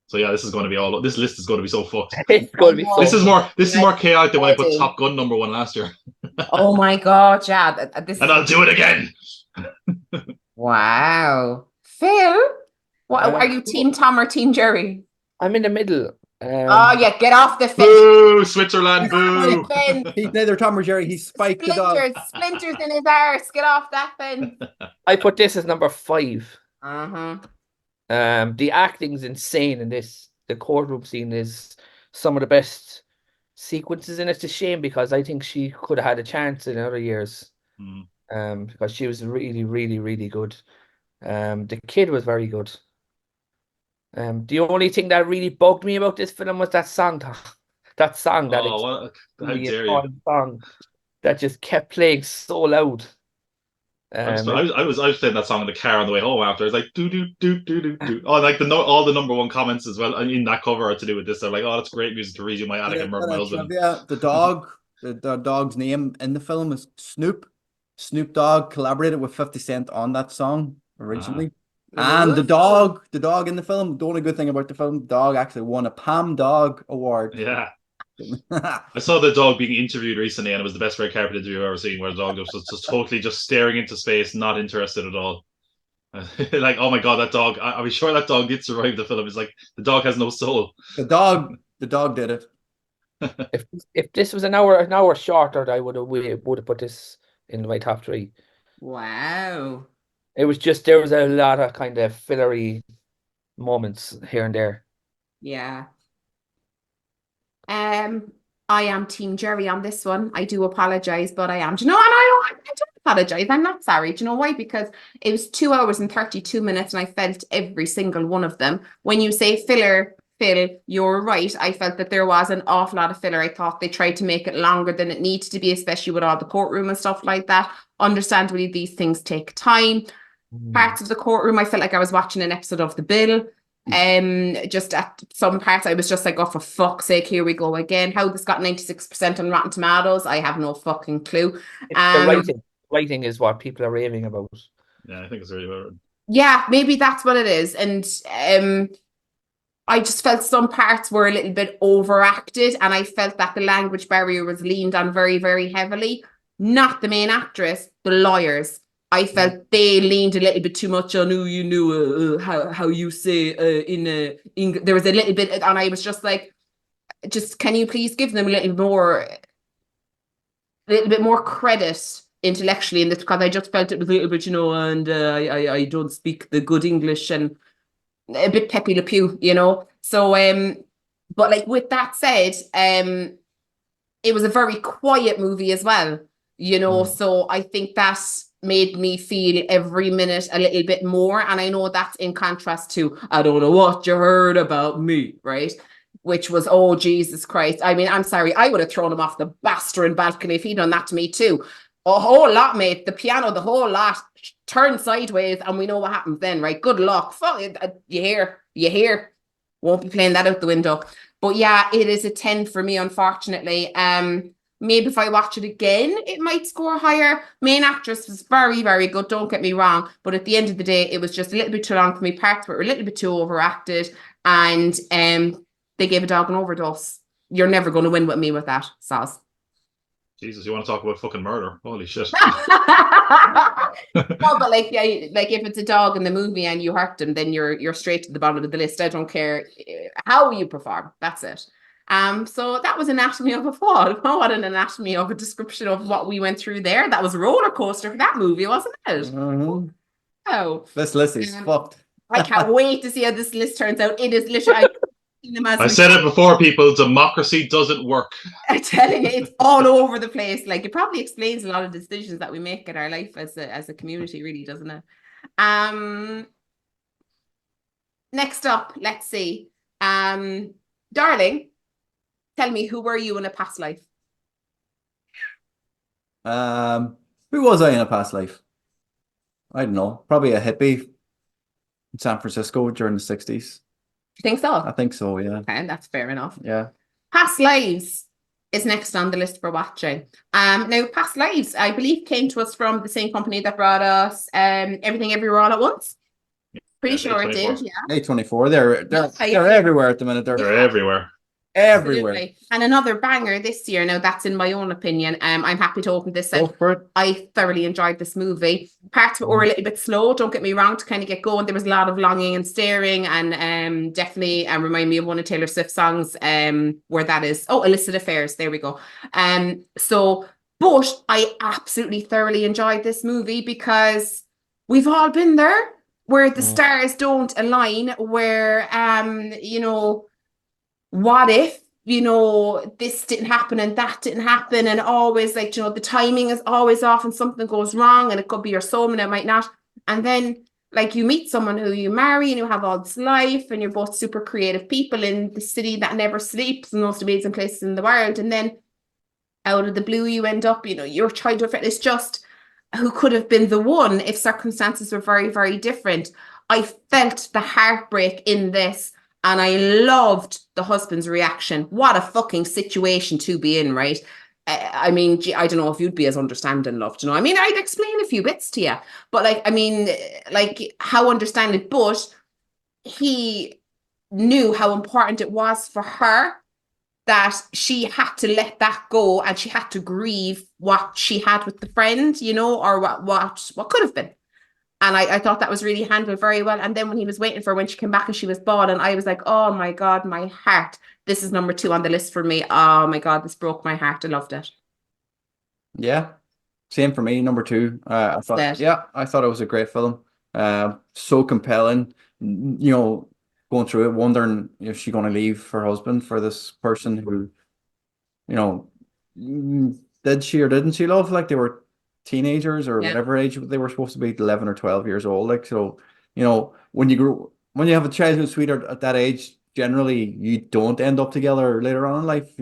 E: So yeah, this is going to be this list is going to be so fucked.
D: It's going to be
E: This is more chaotic than when I put
B: Ready.
E: Top Gun number 1 last year.
B: Oh my God, yeah.
E: And I'll do it again.
B: Wow. Phil, what are you, Team Tom or Team Jerry?
D: I'm in the middle.
B: Oh yeah, get off the fence.
E: Boo, Switzerland, boo.
C: He's neither Tom or Jerry. He's Spike the dog.
B: Splinters in his arse. Get off that fence.
D: I put this as number 5.
B: Uh-huh.
D: The acting's insane in this. The courtroom scene is some of the best sequences in it. It's a shame because I think she could have had a chance in other years. Because she was really, really, really good. The kid was very good. The only thing that really bugged me about this film was that song. That song
E: How dare you?
D: Song that just kept playing so loud.
E: I was playing that song in the car on the way home after. I was like, do do do do do do. Oh, like all the number 1 comments as well in that cover are to do with this. They're like, oh, that's great music to read you my attic and murder my husband.
C: Yeah, the dog's name in the film is Snoop. Snoop Dogg collaborated with 50 Cent on that song originally. And the dog in the film, the only good thing about the film, the dog actually won a Palme d'Or award.
E: Yeah. I saw the dog being interviewed recently, and it was the best red carpet interview I've ever seen, where the dog was just totally just staring into space, not interested at all. Like, oh my God, that dog! Are we sure that dog did survive the film? It's like the dog has no soul.
C: The dog did it.
D: If this was an hour shorter, I would have put this in my top 3.
B: Wow.
D: It was just there was a lot of kind of fillery moments here and there.
B: Yeah. I am Team Jerry on this one. I do apologize, but I am. Do you know, and I don't apologize. I'm not sorry. Do you know why? Because it was 2 hours and 32 minutes, and I felt every single one of them. When you say filler, Phil, you're right. I felt that there was an awful lot of filler. I thought they tried to make it longer than it needed to be, especially with all the courtroom and stuff like that. Understandably, these things take time. Parts of the courtroom, I felt like I was watching an episode of The Bill. Just at some parts, I was just like, oh, for fuck's sake, here we go again. How this got 96% on Rotten Tomatoes, I have no fucking clue.
D: The writing is what people are raving about.
E: Yeah, I think it's really about it.
B: Yeah, maybe that's what it is. And I just felt some parts were a little bit overacted, and I felt that the language barrier was leaned on very, very heavily. Not the main actress, the lawyers. I felt they leaned a little bit too much on how you say there was a little bit, and I was just like, just can you please give them a little bit more credit intellectually in this because I just felt it was a little bit, and I don't speak the good English and a bit Pepe Le Pew, So, but like with that said, it was a very quiet movie as well, So I think that made me feel every minute a little bit more. And I know that's in contrast to, I don't know what you heard about me, right? Which was, oh, Jesus Christ. I mean, I'm sorry. I would have thrown him off the bastard balcony if he'd done that to me too. A whole lot, mate. The piano, the whole lot. Turn sideways and we know what happens then, right? Good luck. You hear. Won't be playing that out the window. But yeah, it is a 10 for me, unfortunately. Maybe if I watch it again, it might score higher. Main actress was very, very good, don't get me wrong. But at the end of the day, it was just a little bit too long for me. Parts were a little bit too overacted. And they gave a dog an overdose. You're never going to win with me with that, Saz.
E: Jesus, you want to talk about fucking murder? Holy shit.
B: No, but like if it's a dog in the movie and you hurt them, then you're straight to the bottom of the list. I don't care how you perform. That's it. So that was Anatomy of a Fall. Oh, what an anatomy of a description of what we went through there. That was a roller coaster for that movie, wasn't it?
C: Mm-hmm.
B: Oh,
C: This list is fucked.
B: I can't wait to see how this list turns out. It is literally.
E: I said it before, people. Democracy doesn't work.
B: I'm telling you, it's all over the place. Like, it probably explains a lot of decisions that we make in our life as a community, really, doesn't it? Next up, let's see. Darling, tell me, who were you in a past life?
C: Who was I in a past life? I don't know. Probably a hippie in San Francisco during the 60s.
B: You think so?
C: I think so, yeah.
B: Okay, that's fair enough.
C: Yeah.
B: Past lives is next on the list for watching. Now, Past Lives, I believe, came to us from the same company that brought us Everything Everywhere All at Once. Pretty sure it did, yeah.
C: A24. They're everywhere at the minute. They're
E: everywhere.
C: Everywhere.
B: Absolutely. And another banger this year. Now, that's in my own opinion. I'm happy to open this
C: Go
B: out.
C: for it.
B: I thoroughly enjoyed this movie. Parts of it were a little bit slow, don't get me wrong, to kind of get going. There was a lot of longing and staring, and definitely remind me of one of Taylor Swift's songs, where that is. Oh, Illicit Affairs. There we go. But I absolutely thoroughly enjoyed this movie because we've all been there where the stars don't align, where what if, this didn't happen and that didn't happen, and always like, the timing is always off and something goes wrong, and it could be your soulmate, it might not. And then like you meet someone who you marry and you have all this life and you're both super creative people in the city that never sleeps and most amazing places in the world. And then out of the blue, you end up, your childhood friend is just who could have been the one if circumstances were very, very different. I felt the heartbreak in this. And I loved the husband's reaction. What a fucking situation to be in, right? I mean, I don't know if you'd be as understanding, love, I mean, I'd explain a few bits to you. But how understanding, but he knew how important it was for her that she had to let that go and she had to grieve what she had with the friend, or what could have been. And I thought that was really handled very well. And then when he was waiting for her, when she came back and she was bawling, I was like, oh my God, my heart. This is number 2 on the list for me. Oh my God, this broke my heart. I loved it.
C: Yeah. Same for me, number 2. I thought it was a great film. So compelling, going through it, wondering if she's going to leave her husband for this person who, did she or didn't she love? Like, they were teenagers or whatever age they were supposed to be, 11 or 12 years old. Like, so, when you have a childhood sweetheart at that age, generally you don't end up together later on in life.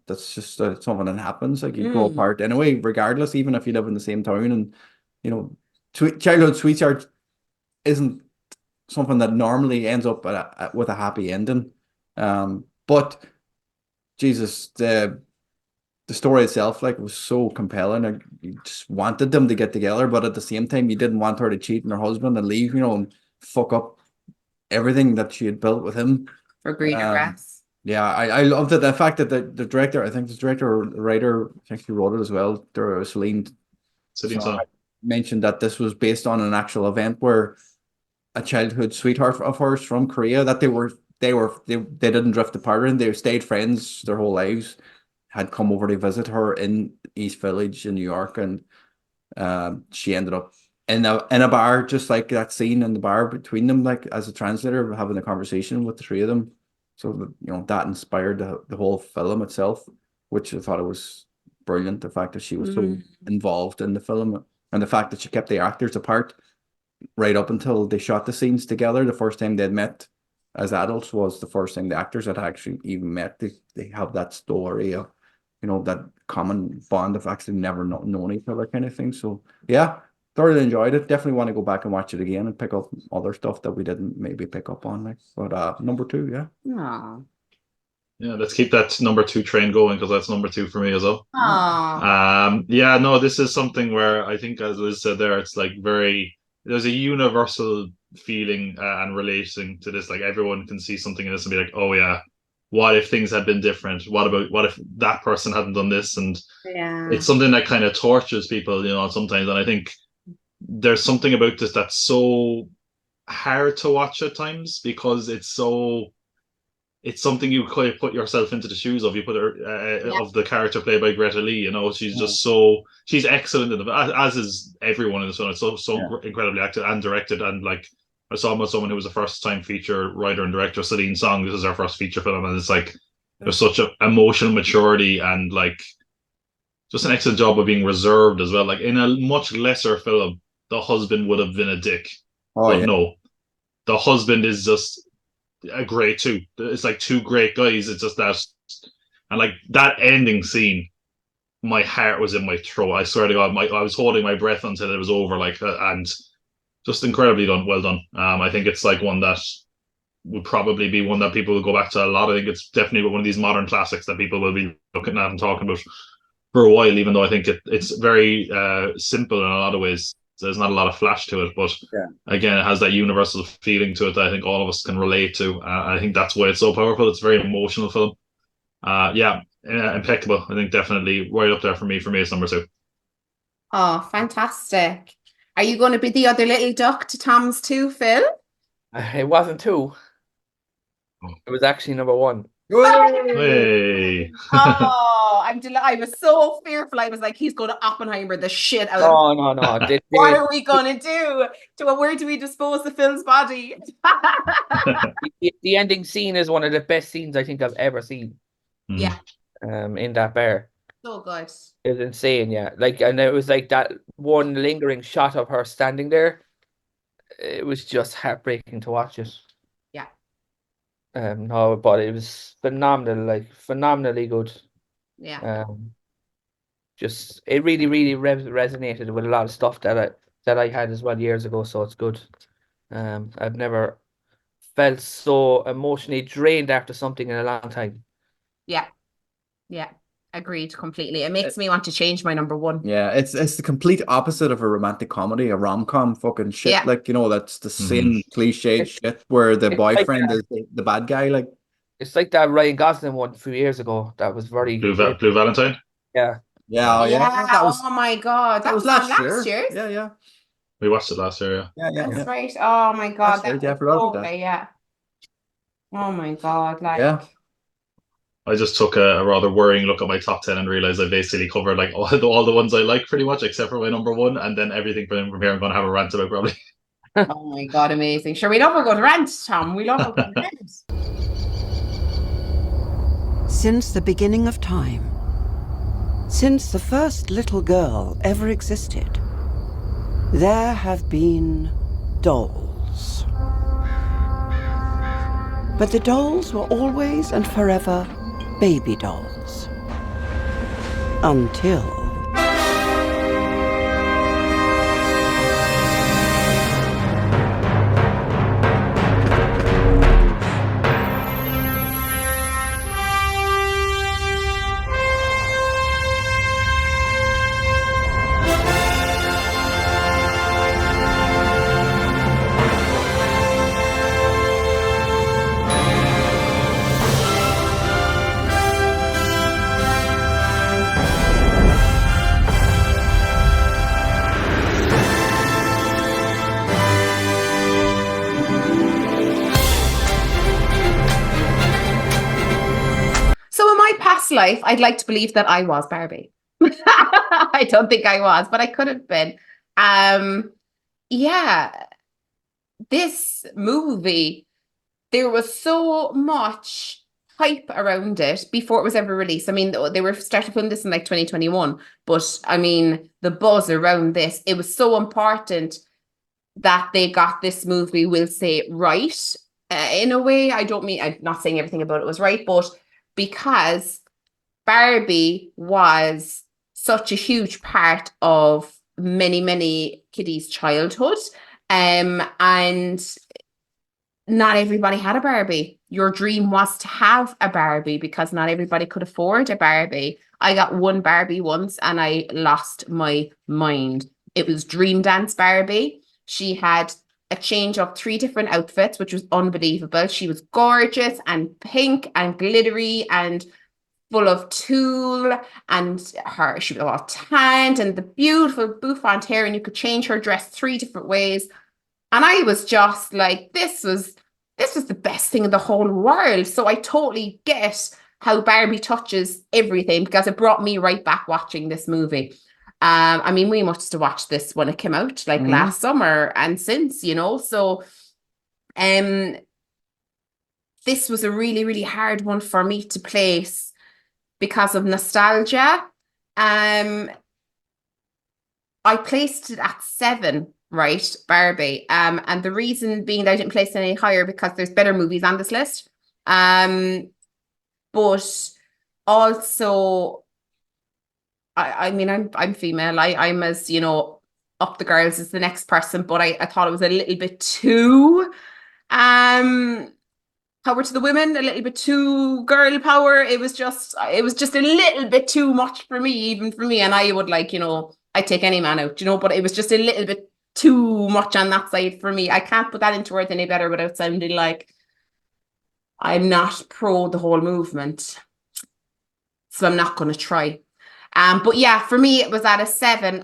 C: That's just something that happens. Like, you grow apart anyway, regardless, even if you live in the same town. And childhood sweetheart isn't something that normally ends up with a happy ending. But Jesus, the story itself, like, was so compelling. Like, you just wanted them to get together, but at the same time, you didn't want her to cheat on her husband and leave, and fuck up everything that she had built with him.
B: For greener grass.
C: Yeah, I loved it. The fact that the director, I think the director or the writer, I think he wrote it as well, Celine mentioned that this was based on an actual event where a childhood sweetheart of hers from Korea, that they didn't drift apart and they stayed friends their whole lives, had come over to visit her in East Village in New York, and She ended up in a bar, just like that scene in the bar between them, like as a translator, having a conversation with the three of them. So that inspired the whole film itself, which I thought it was brilliant. The fact that she was so involved in the film, and the fact that she kept the actors apart right up until they shot the scenes together. The first time they'd met as adults was the first time the actors had actually even met. They have that story of, that common bond of actually never known each other kind of thing. So yeah, thoroughly enjoyed it. Definitely want to go back and watch it again and pick up other stuff that we didn't maybe pick up on. But number 2, yeah.
B: Aww.
E: Yeah, let's keep that number 2 train going, because that's number 2 for me as well.
B: Aww.
E: Yeah, no, this is something where I think, as Liz said there, it's like there's a universal feeling and relating to this. Like everyone can see something in this and be like, oh yeah, what if things had been different? What if that person hadn't done this? And it's something that kind of tortures people, sometimes. And I think there's something about this that's so hard to watch at times, because it's something you kind of put yourself into the shoes of. You put her of the character played by Greta Lee. She's just she's excellent in as is everyone in this one. It's so incredibly acted and directed. And like, I saw someone who was a first-time feature writer and director, Celine Song. This is her first feature film, and it's like there's such an emotional maturity and like just an excellent job of being reserved as well. Like in a much lesser film, the husband would have been a dick, but no, the husband is just a great two. It's like two great guys. It's just that, and like that ending scene, my heart was in my throat. I swear to God, I was holding my breath until it was over. And just incredibly well done. I think it's like one that would probably be one that people will go back to a lot. I think it's definitely one of these modern classics that people will be looking at and talking about for a while. Even though I think it's very simple in a lot of ways. There's not a lot of flash to it, but again, it has that universal feeling to it that I think all of us can relate to. I think that's why it's so powerful. It's a very emotional film. Impeccable. I think definitely right up there for me. For me, it's number 2.
B: Oh, fantastic. Are you going to be the other little duck to Tom's 2, Phil?
D: It wasn't 2. It was actually number 1.
E: Hey.
B: Oh, I'm delighted. I was so fearful. I was like, he's going to Oppenheimer the shit out of
D: Oh, no.
B: What are we going to do? Where do we dispose the Phil's body?
D: The ending scene is one of the best scenes I think I've ever seen.
B: Yeah.
D: In that bar.
B: So good.
D: It was insane, yeah. Like, and it was like that one lingering shot of her standing there. It was just heartbreaking to watch it.
B: Yeah.
D: No, but it was phenomenal, like phenomenally good.
B: Yeah.
D: Just it really, really resonated with a lot of stuff that I had as well years ago. So it's good. I've never felt so emotionally drained after something in a long time.
B: Yeah. Agreed completely. It makes me want to change my number 1.
C: Yeah, it's the complete opposite of a romantic comedy, a rom-com fucking shit.
B: Yeah.
C: Like, that's the same cliched shit where the boyfriend is the bad guy. Like,
D: it's like that Ryan Gosling one a few years ago. That was very
E: Blue Valentine.
C: Yeah.
B: That was, oh my God. That was last year.
C: Yeah.
E: We watched it last year.
C: Yeah.
B: That's right. Oh my God.
C: That's right. I forgot about that.
B: Yeah. Oh my God. Like.
C: Yeah.
E: I just took a rather worrying look at my top 10 and realized I basically covered like all the ones I like pretty much, except for my number 1, and then everything from here I'm going to have a rant about probably.
B: Oh my God, amazing. Sure, we love a good rant, Tom. We love a good rant.
F: Since the beginning of time, since the first little girl ever existed, there have been dolls. But the dolls were always and forever baby dolls. Until...
B: life, I'd like to believe that I was Barbie. I don't think I was, but I could have been. Yeah, this movie, there was so much hype around it before it was ever released. I mean, they were starting filming this in like 2021, but I mean, the buzz around this, it was so important that they got this movie, we'll say, right. In a way, I'm not saying everything about it was right, but because Barbie was such a huge part of many, many kiddies' childhood. And not everybody had a Barbie. Your dream was to have a Barbie because not everybody could afford a Barbie. I got one Barbie once and I lost my mind. It was Dream Dance Barbie. She had a change of 3 different outfits, which was unbelievable. She was gorgeous and pink and glittery and full of tulle, and she was all tanned and the beautiful bouffant hair, and you could change her dress 3 different ways. And I was just like, this was the best thing in the whole world. So I totally get how Barbie touches everything, because it brought me right back watching this movie. I mean, we must have watched this when it came out, like last summer and since, so this was a really, really hard one for me to place because of nostalgia. I placed it at 7, right, Barbie. And the reason being that I didn't place it any higher because there's better movies on this list. But also, I mean, I'm female. I'm as, up the girls as the next person, but I thought it was a little bit too power to the women, a little bit too girl power. It was just a little bit too much for me, even for me. And I would I'd take any man out, but it was just a little bit too much on that side for me. I can't put that into words any better without sounding like I'm not pro the whole movement. So I'm not going to try. But yeah, for me, it was at a 7.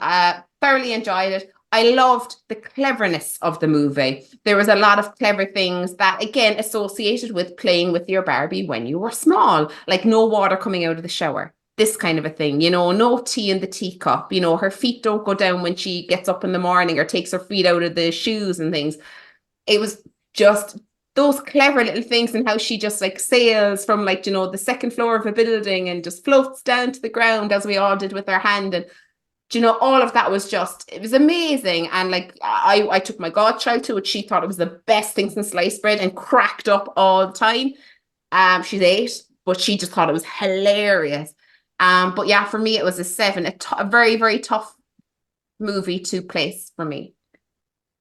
B: Thoroughly enjoyed it. I loved the cleverness of the movie. There was a lot of clever things that, again, associated with playing with your Barbie when you were small, like no water coming out of the shower, this kind of a thing, no tea in the teacup, her feet don't go down when she gets up in the morning or takes her feet out of the shoes and things. It was just those clever little things, and how she just sails from the 2nd floor of a building and just floats down to the ground, as we all did with our hand. And all of that was it was amazing. And I took my godchild to it. She thought it was the best thing since sliced bread and cracked up all the time. She's 8, but she just thought it was hilarious. But yeah, for me, it was a 7, a very, very tough movie to place for me.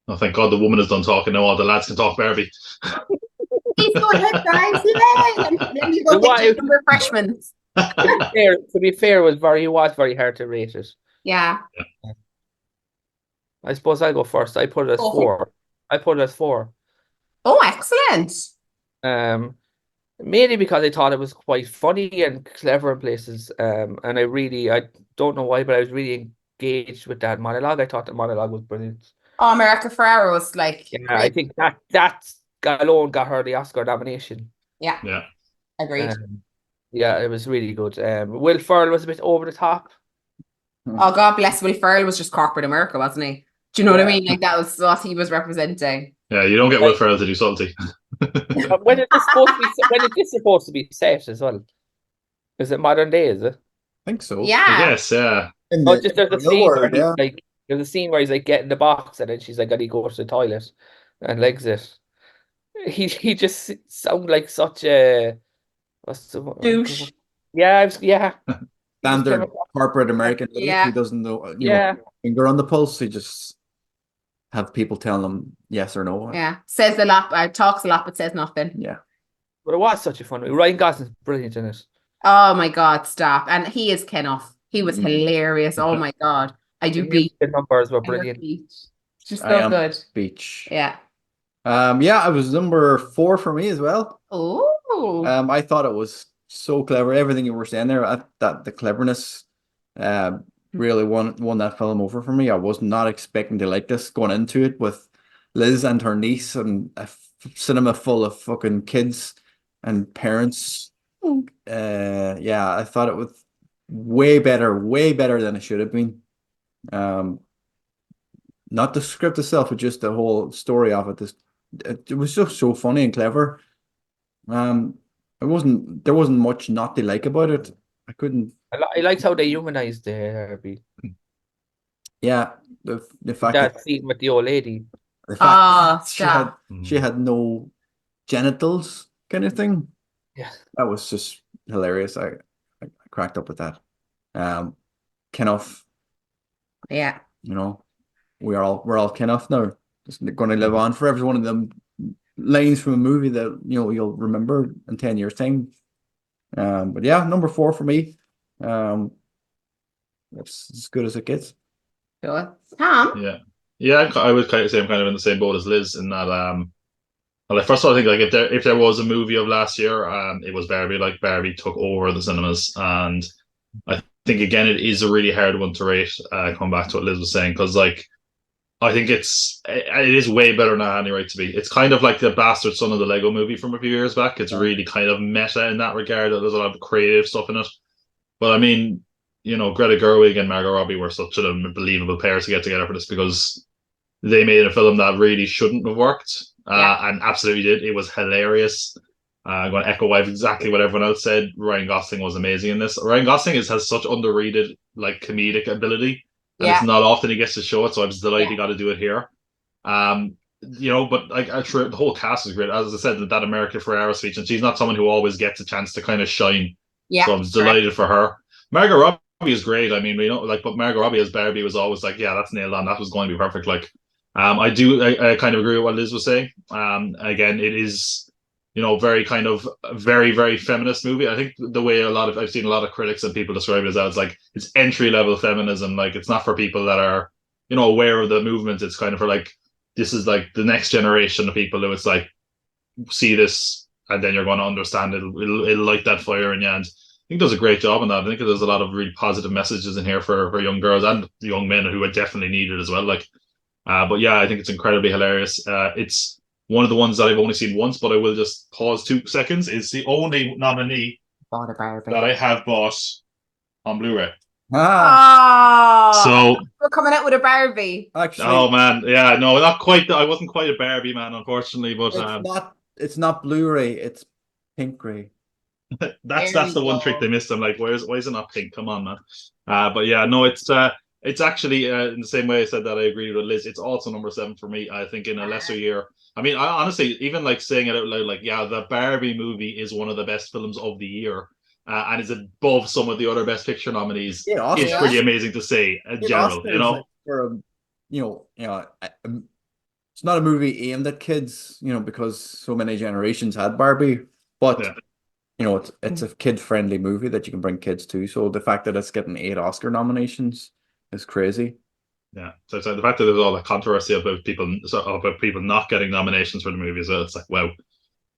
E: Oh, thank God the woman is done talking now. All the lads can talk Barbie.
B: Please go ahead, guys. Yay! Let me go get some refreshments.
D: To be fair, it was very hard to rate it.
B: Yeah.
D: I suppose I'll go first. I put it as 4. I put it as 4.
B: Oh, excellent.
D: Mainly because I thought it was quite funny and clever in places. And I don't know why, but I was really engaged with that monologue. I thought the monologue was brilliant.
B: Oh, America Ferrera was
D: I think that alone got her the Oscar nomination.
B: Yeah. Agreed.
D: Yeah, it was really good. Will Ferrell was a bit over the top.
B: Oh, God bless Will Ferrell, was just corporate America, wasn't he? Do you know what I mean? That was what he was representing.
E: Yeah, you don't get Will Ferrell to do salty.
D: When is this supposed to be set as well? Is it modern day, is it?
C: I think so.
B: Yeah.
E: I guess, yeah.
D: There's a scene where there's a scene where he's getting the box, and then she's I gotta go to the toilet and legs it. He just sounds like such a
B: douche.
D: Yeah.
C: Standard corporate American.
B: Yeah.
C: He doesn't know. Finger on the pulse. He just have people telling him yes or no.
B: Yeah. Says a lot, talks a lot, but says nothing.
C: Yeah.
D: But it was such a fun movie. Ryan Gosling's brilliant in it.
B: Oh my God, stop! And he is Kenoff. He was hilarious. Oh my God, I do beat.
D: The numbers were brilliant.
B: Just so good.
C: Beach.
B: Yeah.
C: Yeah, it was number 4 for me as well.
B: Oh.
C: I thought it was so clever. Everything you were saying there, that the cleverness, really won that film over for me. I was not expecting to like this going into it with Liz and her niece and a cinema full of fucking kids and parents. Yeah, I thought it was way better than it should have been. Not the script itself, but just the whole story of it. It was just so funny and clever. There wasn't much not to like about it. I couldn't.
D: I liked how they humanized Barbie.
C: Yeah, the fact
D: That scene with the old lady.
C: the fact
B: stop.
C: she had no genitals, kind of thing.
D: Yeah.
C: That was just hilarious. I cracked up with that. Kenough,
B: Yeah.
C: you know, we're all Kenough now. Just going to live on for every one of them lines from a movie that you'll remember in 10 years' time. But yeah, number 4 for me. It's as good as it gets.
B: Sure. Tom?
E: Yeah, I would kind of say I'm kind of in the same boat as Liz in that. Well, like, first of all, I think like if there was a movie of last year, it was Barbie. Like Barbie took over the cinemas, and I think again it is a really hard one to rate. Come back to what Liz was saying, because like I think it is way better than it had any right to be. It's kind of like the Bastard Son of the Lego movie from a few years back. It's really kind of meta in that regard. There's a lot of creative stuff in it, but I mean, Greta Gerwig and Margot Robbie were such a unbelievable pair to get together for this, because they made a film that really shouldn't have worked, and absolutely did. It was hilarious. I'm going to echo exactly what everyone else said. Ryan Gosling was amazing in this. Ryan Gosling has such underrated like comedic ability, and it's not often he gets to show it. So I was delighted he got to do it here. But like the whole cast is great. As I said, that America Ferrera speech, and she's not someone who always gets a chance to kind of shine. Yeah, so I was delighted for her. Margot Robbie is great. I mean, but Margot Robbie as Barbie was always like, yeah, that's nailed on. That was going to be perfect. Like, I kind of agree with what Liz was saying. Again, it is, very kind of very, very feminist movie. I think the way I've seen a lot of critics and people describe it as that, it's like, it's entry level feminism. Like, it's not for people that are, aware of the movement. It's kind of for like, this is like the next generation of people who it's like, see this and then you're going to understand it. It'll light that fire in you. And I think does a great job on that. I think there's a lot of really positive messages in here for young girls and young men who would definitely need it as well. Like, but yeah, I think it's incredibly hilarious. It's one of the ones that I've only seen once, but I will just pause 2 seconds. It's the only nominee that I have bought on Blu-ray. So
B: we're coming out with a Barbie.
C: Actually,
E: oh man, yeah, no, not quite. I wasn't quite a Barbie man, unfortunately, but
C: it's not Blu-ray. It's pink-ray.
E: that's the one trick they missed. I'm like, why is it not pink? Come on, man. But yeah, no, it's actually in the same way I said that I agree with Liz. It's also number 7 for me. I think in a lesser year. I mean, I honestly, even like saying it out loud, like, yeah, the Barbie movie is one of the best films of the year, and is above some of the other Best Picture nominees. Yeah, it's pretty amazing to say in general.
C: It's not a movie aimed at kids, because so many generations had Barbie, but. It's a kid-friendly movie that you can bring kids to. So the fact that it's getting 8 Oscar nominations is crazy.
E: Yeah. So the fact that there's all that controversy about people not getting nominations for the movie, so it's like, wow.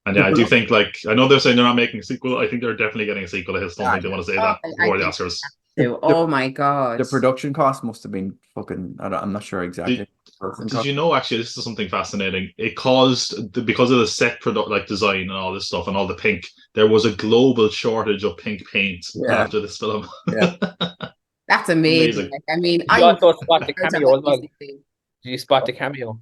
E: And yeah, I do think, like, I know they're saying they're not making a sequel. I think they're definitely getting a sequel. I just don't think they want to say that before the Oscars.
B: Oh my god!
C: The production cost must have been fucking. I'm not sure exactly.
E: Did you know, actually, this is something fascinating. It caused, because of the set design and all this stuff and all the pink, there was a global shortage of pink paint after this film.
C: Yeah.
B: That's amazing. Like, I mean,
D: you also spot the cameo as well. Did you spot the cameo?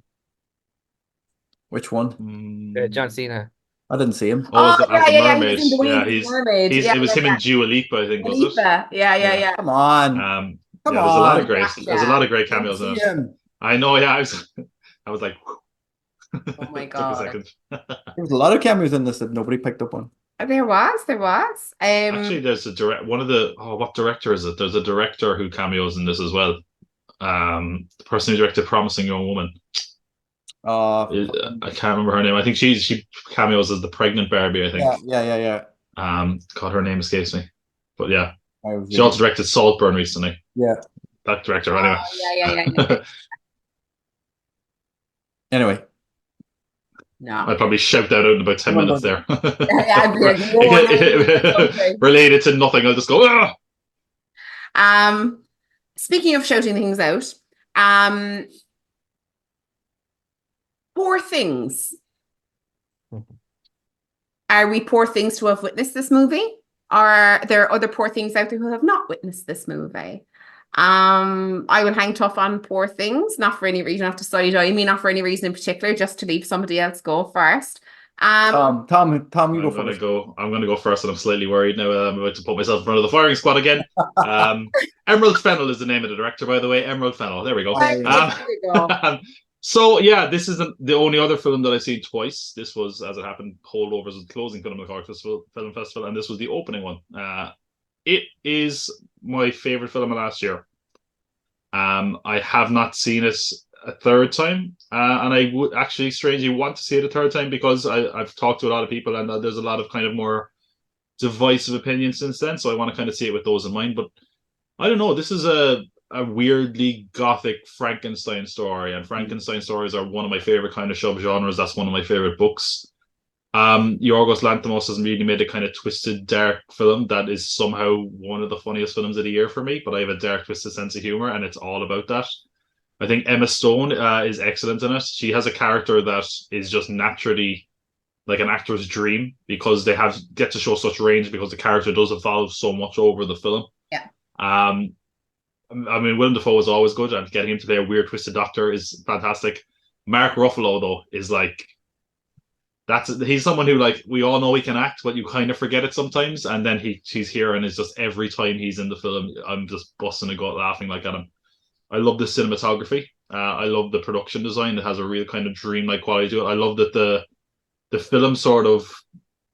C: Which one?
D: John Cena.
C: I didn't see him.
E: Oh, as the mermaid.
B: Mermaid.
E: It was him and Dua Lipa, I think, was it?
B: Yeah.
C: Come on.
E: There's a lot of great cameos in it. I know, yeah. I was like,
B: oh my god.
C: There was a lot of cameos in this that nobody picked up on.
B: There was.
E: Actually, there's what director is it? There's a director who cameos in this as well. The person who directed Promising Young Woman. I can't remember her name. I think she cameos as the pregnant Barbie, I think.
C: Yeah.
E: God, her name escapes me. But yeah. She also directed Saltburn recently.
C: Yeah.
E: That director, anyway.
B: Yeah.
C: Anyway.
B: No.
E: I'd probably shout that out in about 10 minutes there.
B: I'd be like,
E: related to nothing, I'll just go, ah!
B: Speaking of shouting things out, Poor Things. Are we poor things to have witnessed this movie? are there other poor things out there who have not witnessed this movie? I would hang tough on Poor Things, not for any reason. I have to side eye me, not for any reason in particular, just to leave somebody else go first.
C: Tom, you go first.
E: I'm gonna go first, and I'm slightly worried now. I'm about to put myself in front of the firing squad again. Emerald Fennell is the name of the director, by the way. Emerald Fennell. There we go.
B: There we go.
E: So yeah, this isn't the only other film that I've seen twice. This was, as it happened, Holdovers was the closing film of the Cork Film Festival, and this was the opening one. It is my favorite film of last year. I have not seen it a third time, and I would actually strangely want to see it a third time because I've talked to a lot of people, and there's a lot of kind of more divisive opinions since then. So I want to kind of see it with those in mind. But I don't know. This is a weirdly gothic Frankenstein story, and Frankenstein stories are one of my favorite kind of subgenres. That's one of my favorite books. Yorgos Lanthimos has really made a kind of twisted, dark film that is somehow one of the funniest films of the year for me. But I have a dark, twisted sense of humor, and it's all about that. I think Emma Stone is excellent in it. She has a character that is just naturally like an actor's dream because they get to show such range because the character does evolve so much over the film.
B: Yeah.
E: I mean, Willem Dafoe is always good, and getting him to play a weird, twisted doctor is fantastic. Mark Ruffalo, though, is like he's someone who, like, we all know he can act, but you kind of forget it sometimes. And then he's here, and it's just every time he's in the film, I'm just busting a gut laughing like at him. I love the cinematography. I love the production design. It has a real kind of dreamlike quality to it. I love that the film sort of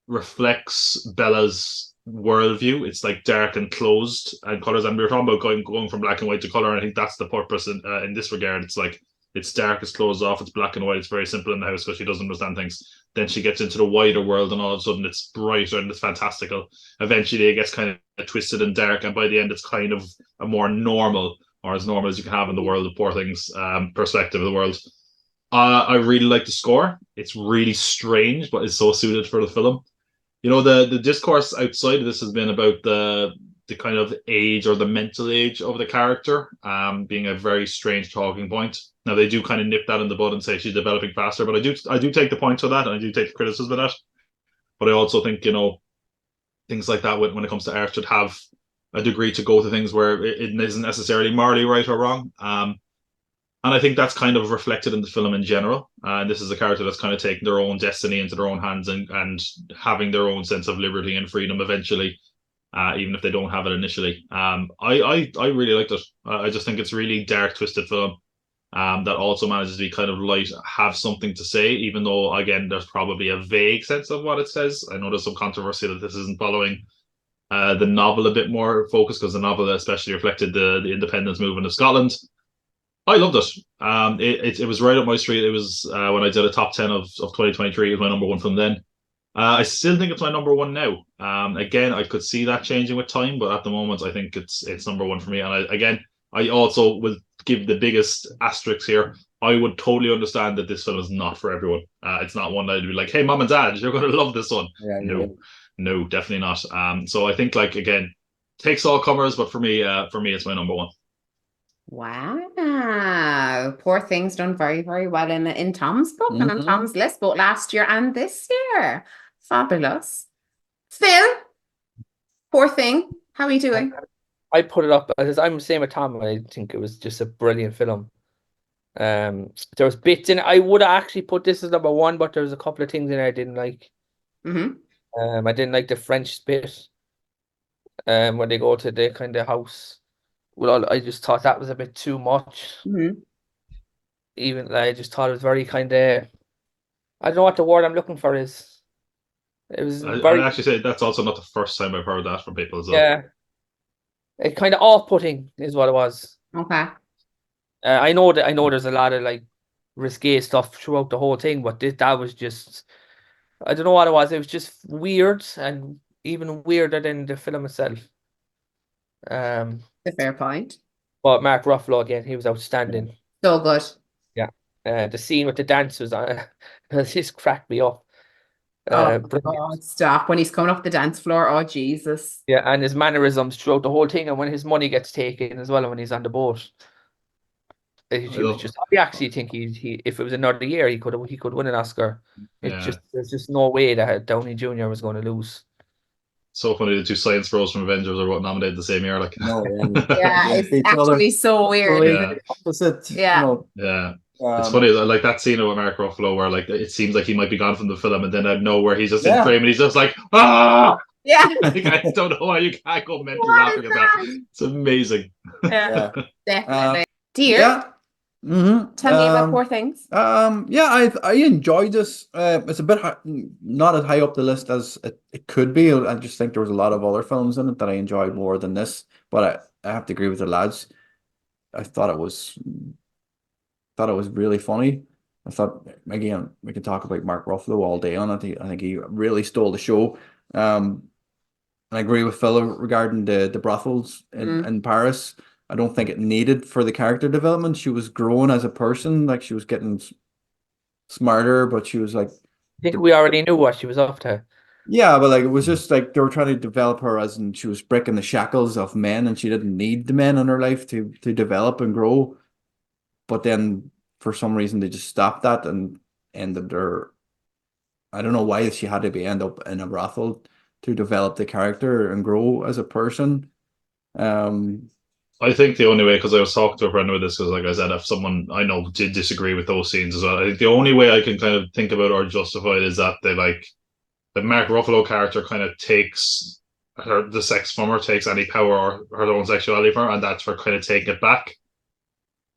E: reflects Bella's worldview. It's like dark and closed and colors, and we were talking about going from black and white to color, and I think that's the purpose in this regard. It's like it's dark, it's closed off, it's black and white, it's very simple in the house because she doesn't understand things. Then she gets into the wider world, and all of a sudden it's brighter and it's fantastical. Eventually it gets kind of twisted and dark, and by the end it's kind of a more normal, or as normal as you can have in the world of Poor Things perspective of the world. I really like the score. It's really strange, but it's so suited for the film. You know, the discourse outside of this has been about the kind of age or the mental age of the character being a very strange talking point. Now, they do kind of nip that in the bud and say she's developing faster, but I do take the point of that, and I do take the criticism of that. But I also think, you know, things like that when it comes to art should have a degree to go to things where it isn't necessarily morally right or wrong. And I think that's kind of reflected in the film in general. And this is a character that's kind of taking their own destiny into their own hands and having their own sense of liberty and freedom eventually, even if they don't have it initially. I really liked it. I just think it's really dark, twisted film that also manages to be kind of light, have something to say, even though, again, there's probably a vague sense of what it says. I know there's some controversy that this isn't following the novel a bit more focused, because the novel especially reflected the independence movement of Scotland. I loved it. It was right up my street. It was when I did a top 10 of 2023. It was my number one film then. I still think it's my number one now. Again, I could see that changing with time, but at the moment, I think it's number one for me. And I also will give the biggest asterisk here. I would totally understand that this film is not for everyone. It's not one that I'd be like, hey, mom and dad, you're going to love this one. Yeah, no, definitely not. So I think, like, again, takes all comers, but for me, it's my number one.
B: Wow. Poor Things done very, very well in Tom's book and on Tom's list, both last year and this year. Fabulous. Phil, Poor Thing, how are you doing?
D: I put it up, as I'm the same with Tom. I think it was just a brilliant film. There was bits in it. I would have actually put this as number one, but there was a couple of things in there I didn't like. I didn't like the French bit when they go to the kind of house. Well, I just thought that was a bit too much. Even I just thought it was very kind of, I don't know what the word I'm looking for is. It was
E: I'd actually say that's also not the first time I've heard that from people as well.
D: Yeah. It kind of off-putting is what it was.
B: Okay.
D: I know there's a lot of like risque stuff throughout the whole thing, but that was just, I don't know what it was. It was just weird, and even weirder than the film itself.
B: A fair point.
D: But Mark Ruffalo, again, he was outstanding.
B: So good.
D: Yeah. The scene with the dance was just cracked me up.
B: God, stop. When he's coming off the dance floor, oh Jesus.
D: Yeah, and his mannerisms throughout the whole thing, and when his money gets taken as well, when he's on the boat. I actually think he if it was another year, he could win an Oscar. There's just no way that Downey Jr. was going to lose.
E: So funny the two science bros from Avengers are what nominated the same year. Like,
C: No,
B: Yeah, it's
C: each other.
B: actually so weird.
E: Yeah.
C: Opposite.
B: Yeah.
E: yeah. It's funny, I like that scene with Mark Ruffalo where like it seems like he might be gone from the film, and then out of nowhere he's just in
C: Yeah.
E: frame and he's just like, ah!
B: Yeah.
E: Like, I don't know why you can't go mental
B: What
E: laughing
B: is
E: at that. It's amazing.
B: Yeah,
C: Yeah.
B: definitely. Dear,
C: Yeah. Mm-hmm.
B: tell me about Poor Things.
C: Yeah, I enjoyed this. It's a bit not as high up the list as it could be. I just think there was a lot of other films in it that I enjoyed more than this. But I have to agree with the lads. I thought it was really funny. I thought, again, we could talk about Mark Ruffalo all day on it. I think he really stole the show. And I agree with Phil regarding the brothels in Paris. I don't think it needed for the character development. She was growing as a person, like she was getting smarter, but she was like,
D: I think we already knew what she was up to.
C: yeah, but like it was just like they were trying to develop her as in she was breaking the shackles of men, and she didn't need the men in her life to develop and grow. But then for some reason they just stopped that and ended their. I don't know why she had to end up in a brothel to develop the character and grow as a person.
E: I think the only way, because I was talking to a friend with this, because like I said, if someone I know did disagree with those scenes as well, I think the only way I can kind of think about or justify it is that they like the Mark Ruffalo character kind of takes the sex from her, takes any power or her own sexuality from her, and that's for kind of taking it back.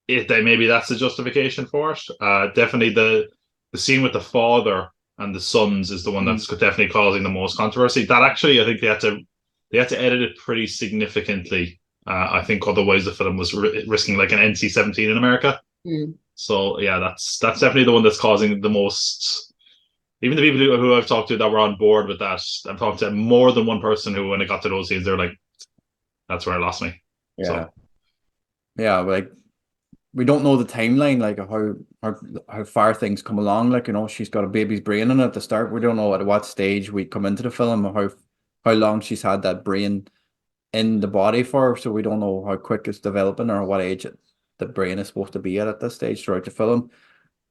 E: Then maybe that's the justification for it. Definitely the scene with the father and the sons is the one that's definitely causing the most controversy. That actually, I think they had to edit it pretty significantly. I think otherwise the film was risking like an NC-17 in America. So yeah, that's definitely the one that's causing the most. Even the people who I've talked to that were on board with that, I've talked to more than one person who, when it got to those scenes, they're like, "That's where it lost me."
C: Yeah,
E: so.
C: yeah, like we don't know the timeline, like how far things come along. Like, you know, she's got a baby's brain in it at the start. We don't know at what stage we come into the film or how long she's had that brain in the body for. So we don't know how quick it's developing or what age the brain is supposed to be at this stage throughout the film.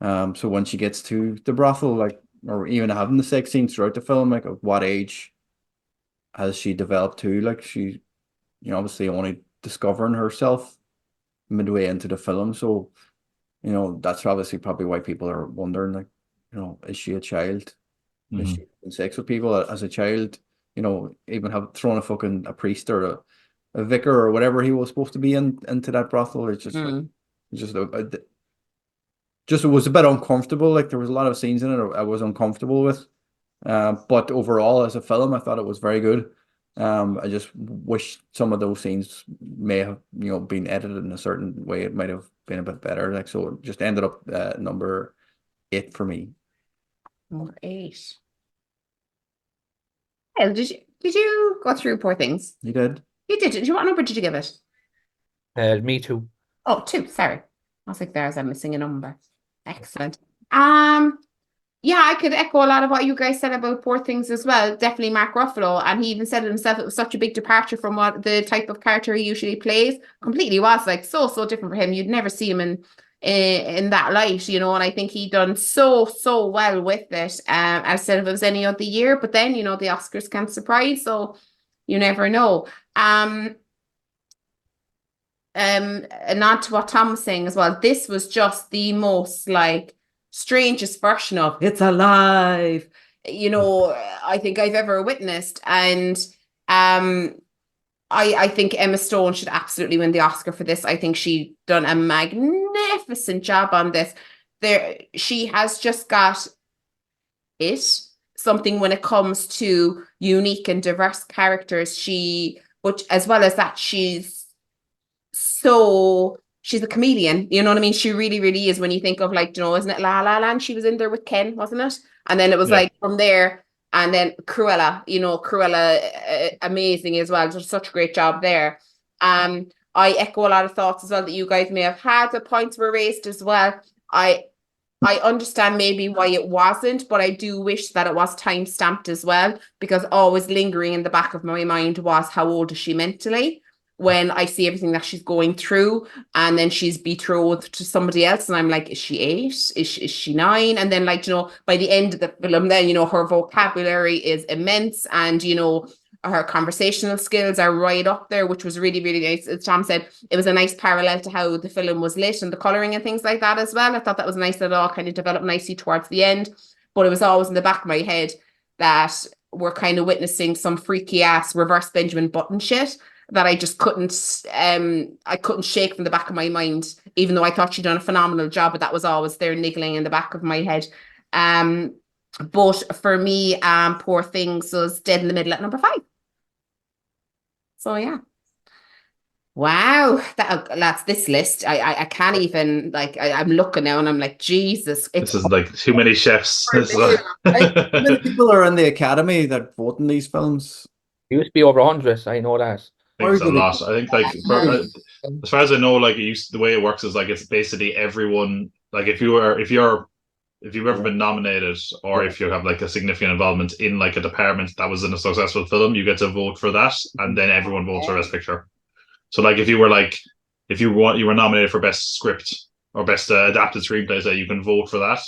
C: So when she gets to the brothel, like, or even having the sex scenes throughout the film, like, at what age has she developed to? Like, she, you know, obviously only discovering herself midway into the film. So, you know, that's obviously probably why people are wondering, like, you know, is she a child? Is she having sex with people as a child? You know, even have thrown a priest or a vicar or whatever he was supposed to be into that brothel. It's just like, it was a bit uncomfortable. Like, there was a lot of scenes in it I was uncomfortable with. But overall, as a film, I thought it was very good. I just wish some of those scenes may have, you know, been edited in a certain way. It might have been a bit better. Like, so it just ended up number 8 for me.
B: Number 8. Well, did you go through Poor Things?
C: You did?
B: You did. What number did you give it?
D: Me too.
B: Oh, 2. Sorry, I was like, I'm missing a number. Excellent. Yeah, I could echo a lot of what you guys said about Poor Things as well. Definitely Mark Ruffalo, and he even said it himself. It was such a big departure from what the type of character he usually plays. Completely was like so different for him. You'd never see him in that light, you know. And I think he done so well with it. As I said, if it was any other year, but then, you know, the Oscars can surprise, so you never know. And not to what Tom was saying as well. This was just the most like strangest version of "It's Alive," you know, I think I've ever witnessed. And I think Emma Stone should absolutely win the Oscar for this. I think she done a magnificent job on this. She has just got something when it comes to unique and diverse characters. But as well as that, she's a comedian, you know what I mean? She really is. When you think of, like, you know, isn't it La La Land? She was in there with Ken, wasn't it? And then it was like from there, and then Cruella, amazing as well. Just such a great job there. I echo a lot of thoughts as well that you guys may have had. The points were raised as well. I understand maybe why it wasn't, but I do wish that it was time stamped as well, because always lingering in the back of my mind was, how old is she mentally? When I see everything that she's going through, and then she's betrothed to somebody else, and I'm like, is she 8? Is she 9? And then, like, you know, by the end of the film, then, you know, her vocabulary is immense, and, you know, her conversational skills are right up there, which was really, really nice. As Tom said, it was a nice parallel to how the film was lit and the colouring and things like that as well. I thought that was nice that it all kind of developed nicely towards the end. But it was always in the back of my head that we're kind of witnessing some freaky ass reverse Benjamin Button shit that I just couldn't shake from the back of my mind, even though I thought she'd done a phenomenal job, but that was always there niggling in the back of my head. But for me, Poor Things was dead in the middle at number 5. So yeah. Wow, that's this list. I can't even, like, I'm looking now and I'm like, Jesus.
E: This is like too many chefs.
C: How many people are in the Academy that vote in these films?
D: It used to be over 100. I know that.
E: I think it's a lot. I think like as far as I know, like the way it works is like it's basically everyone. Like if you've ever been nominated or if you have like a significant involvement in like a department that was in a successful film, you get to vote for that, and then everyone votes for Best Picture. So like if you were nominated for Best Script or Best Adapted Screenplay, so you can vote for that,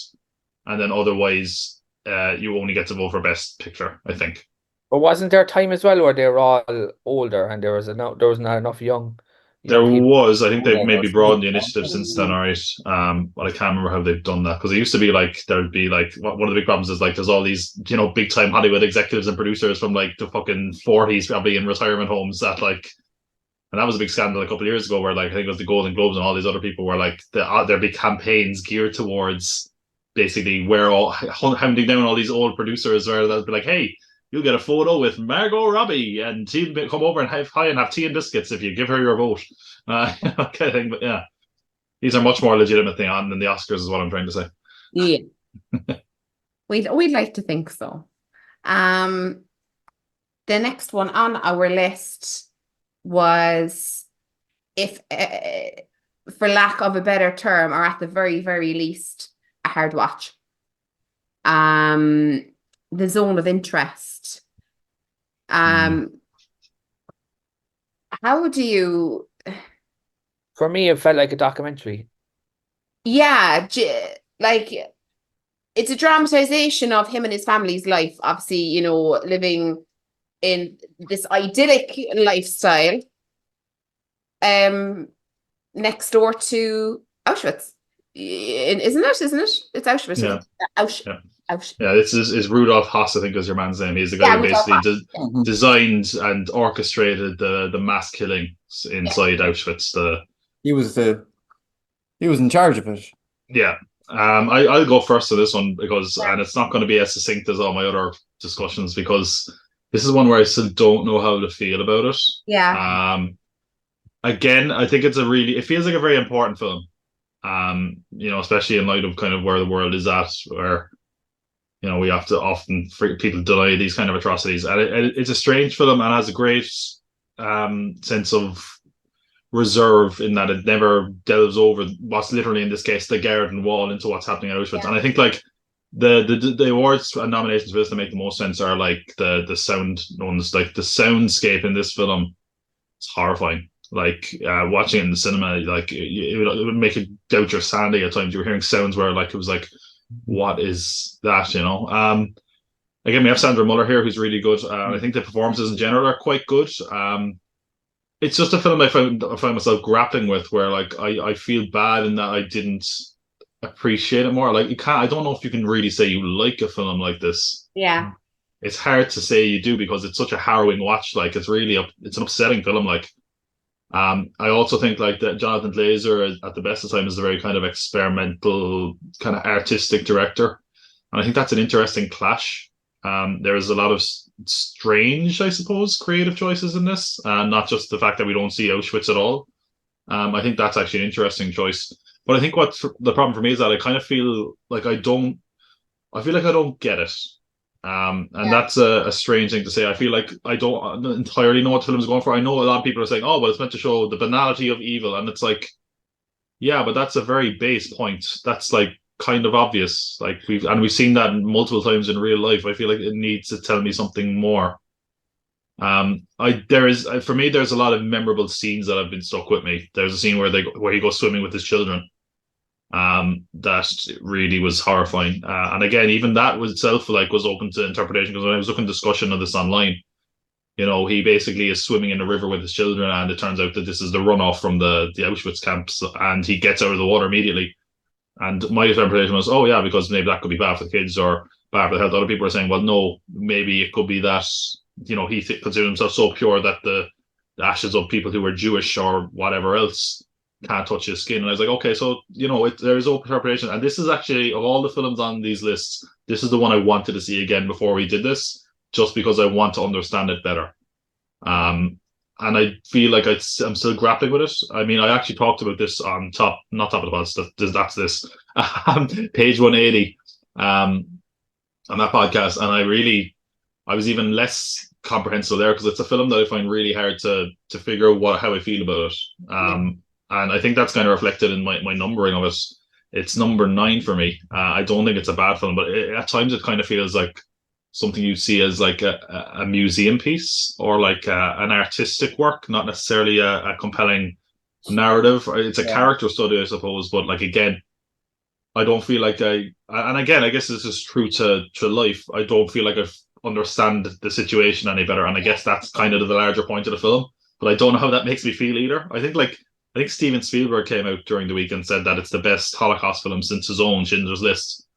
E: and then otherwise you only get to vote for Best Picture, I think.
D: But wasn't there a time as well where they were all older and there was not enough young
E: There
D: people?
E: was, I think they've maybe broadened the initiative since then, all right. But I can't remember how they've done that, because it used to be like there'd be like one of the big problems is like there's all these big time Hollywood executives and producers from like the fucking 40s probably in retirement homes that like, and that was a big scandal a couple of years ago where like I think it was the Golden Globes and all these other people were like there'd be campaigns geared towards basically hounding down all these old producers where they'll be like, hey, you'll get a photo with Margot Robbie and she'll come over and have tea and biscuits if you give her your vote. Kind of thing. But yeah, these are much more legitimate thing on than the Oscars is what I'm trying to say.
B: Yeah. We'd like to think so. The next one on our list was, if for lack of a better term, or at the very, very least, a hard watch. The Zone of Interest. How do you...
D: For me, it felt like a documentary.
B: Yeah, like it's a dramatization of him and his family's life, obviously, living in this idyllic lifestyle next door to Auschwitz. Isn't it? It's Auschwitz.
E: Yeah.
B: Auschwitz.
E: Yeah, this is Rudolf Haas, I think is your man's name. He's the guy who basically designed and orchestrated the mass killing inside Auschwitz.
C: He was in charge of it.
E: Yeah. I'll go first to this one and it's not going to be as succinct as all my other discussions, because this is one where I still don't know how to feel about it.
B: Yeah.
E: Again, I think it feels like a very important film. Especially in light of kind of where the world is at, where we have to often people deny these kind of atrocities, and it's a strange film and has a great sense of reserve in that it never delves over what's literally in this case the garden wall into what's happening at Auschwitz. And I think like the awards and nominations for this that make the most sense are like the sound ones. Like the soundscape in this film, it's horrifying. Like watching it in the cinema, like it would make you doubt your sanity at times. You were hearing sounds where like it was like, what is that? Again, we have Sandra Muller here, who's really good. I think the performances in general are quite good. It's just a film I find myself grappling with, where like I feel bad in that I didn't appreciate it more. Like I don't know if you can really say you like a film like this.
B: Yeah,
E: it's hard to say you do, because it's such a harrowing watch. Like it's an upsetting film. Like I also think like that Jonathan Glazer at the best of time is a very kind of experimental, kind of artistic director, and I think that's an interesting clash. There is a lot of strange, I suppose, creative choices in this, not just the fact that we don't see Auschwitz at all. I think that's actually an interesting choice. But I think what the problem for me is that I kind of feel like I don't get it. And that's a strange thing to say. I feel like I don't entirely know what the film is going for. I know a lot of people are saying, oh, well, it's meant to show the banality of evil. And it's like, yeah, but that's a very base point. That's like kind of obvious. Like we've seen that multiple times in real life. I feel like it needs to tell me something more. For me, there's a lot of memorable scenes that have been stuck with me. There's a scene where he goes swimming with his children. That really was horrifying. And again, even that was itself like was open to interpretation, because when I was looking at discussion of this online, you know, he basically is swimming in the river with his children, and it turns out that this is the runoff from the Auschwitz camps, and he gets out of the water immediately. And my interpretation was, oh yeah, because maybe that could be bad for the kids or bad for the health. Other people are saying, well, no, maybe it could be that, you know, he considers himself so pure that the ashes of people who were Jewish or whatever else can't touch his skin. And I was like, okay, so, you know, there is open interpretation. And this is actually, of all the films on these lists, this is the one I wanted to see again before we did this, just because I want to understand it better. And I feel like I'm still grappling with it. I mean, I actually talked about this on not top of the pods, that's this, page 180 on that podcast. And I was even less comprehensive there because it's a film that I find really hard to figure out how I feel about it. And I think that's kind of reflected in my numbering of it. It's number 9 for me. I don't think it's a bad film, but at times it kind of feels like something you see as like a museum piece or like an artistic work, not necessarily a compelling narrative. It's a character study, I suppose, but like, again, I don't feel like and again, I guess this is true to life. I don't feel like I've understand the situation any better. And I guess that's kind of the larger point of the film, but I don't know how that makes me feel either. I think Steven Spielberg came out during the week and said that it's the best Holocaust film since his own Schindler's List,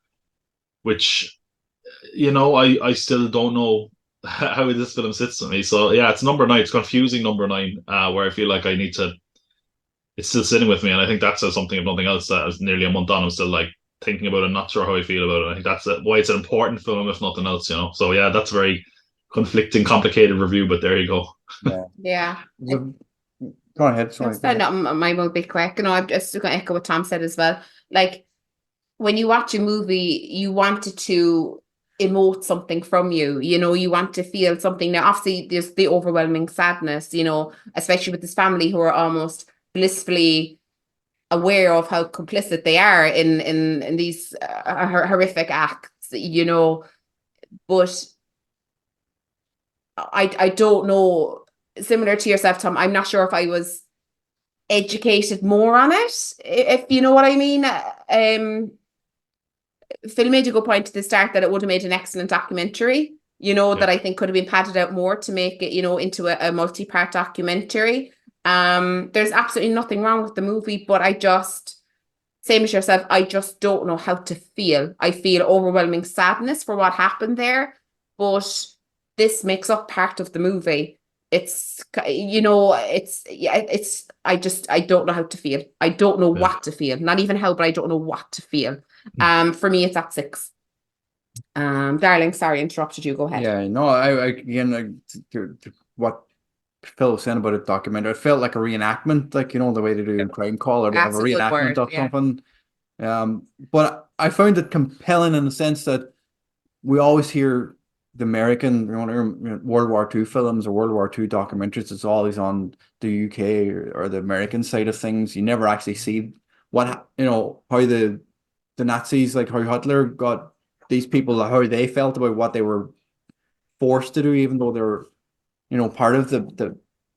E: which, you know, I still don't know how this film sits with me. So yeah, it's number 9. It's confusing number 9, where I feel like it's still sitting with me. And I think that says something, if nothing else, that is nearly a month on, I'm still like thinking about it, not sure how I feel about it. I think that's why it's an important film, if nothing else, you know. So yeah, that's a very conflicting, complicated review, but there you go.
B: Yeah.
C: Go ahead. Sorry.
B: Mine will be quick. No, I'm just going to echo what Tom said as well. Like, when you watch a movie, you want it to emote something from you. You know, you want to feel something. Now, obviously, there's the overwhelming sadness, you know, especially with this family who are almost blissfully aware of how complicit they are in these horrific acts, you know. But I don't know. Similar to yourself, Tom, I'm not sure if I was educated more on it, if you know what I mean. Phil made a good point at the start that it would have made an excellent documentary, you know, that I think could have been padded out more to make it, you know, into a multi-part documentary. There's absolutely nothing wrong with the movie, but I just, same as yourself, I just don't know how to feel. I feel overwhelming sadness for what happened there, but this makes up part of the movie. It's, you know, I don't know how to feel. I don't know what to feel. Not even how, but I don't know what to feel. For me, it's at 6. Darling, sorry, I interrupted you. Go ahead.
C: Yeah, no, I again, what Phil was saying about a documentary, it felt like a reenactment, like, you know, the way they do in Crime Call, or they have a reenactment of something. But I found it compelling in the sense that we always hear the American, you know, World War II films or World War II documentaries. It's always on the UK or the American side of things. You never actually see what, you know, how the Nazis, like how Hitler got these people, how they felt about what they were forced to do, even though they were, you know, part of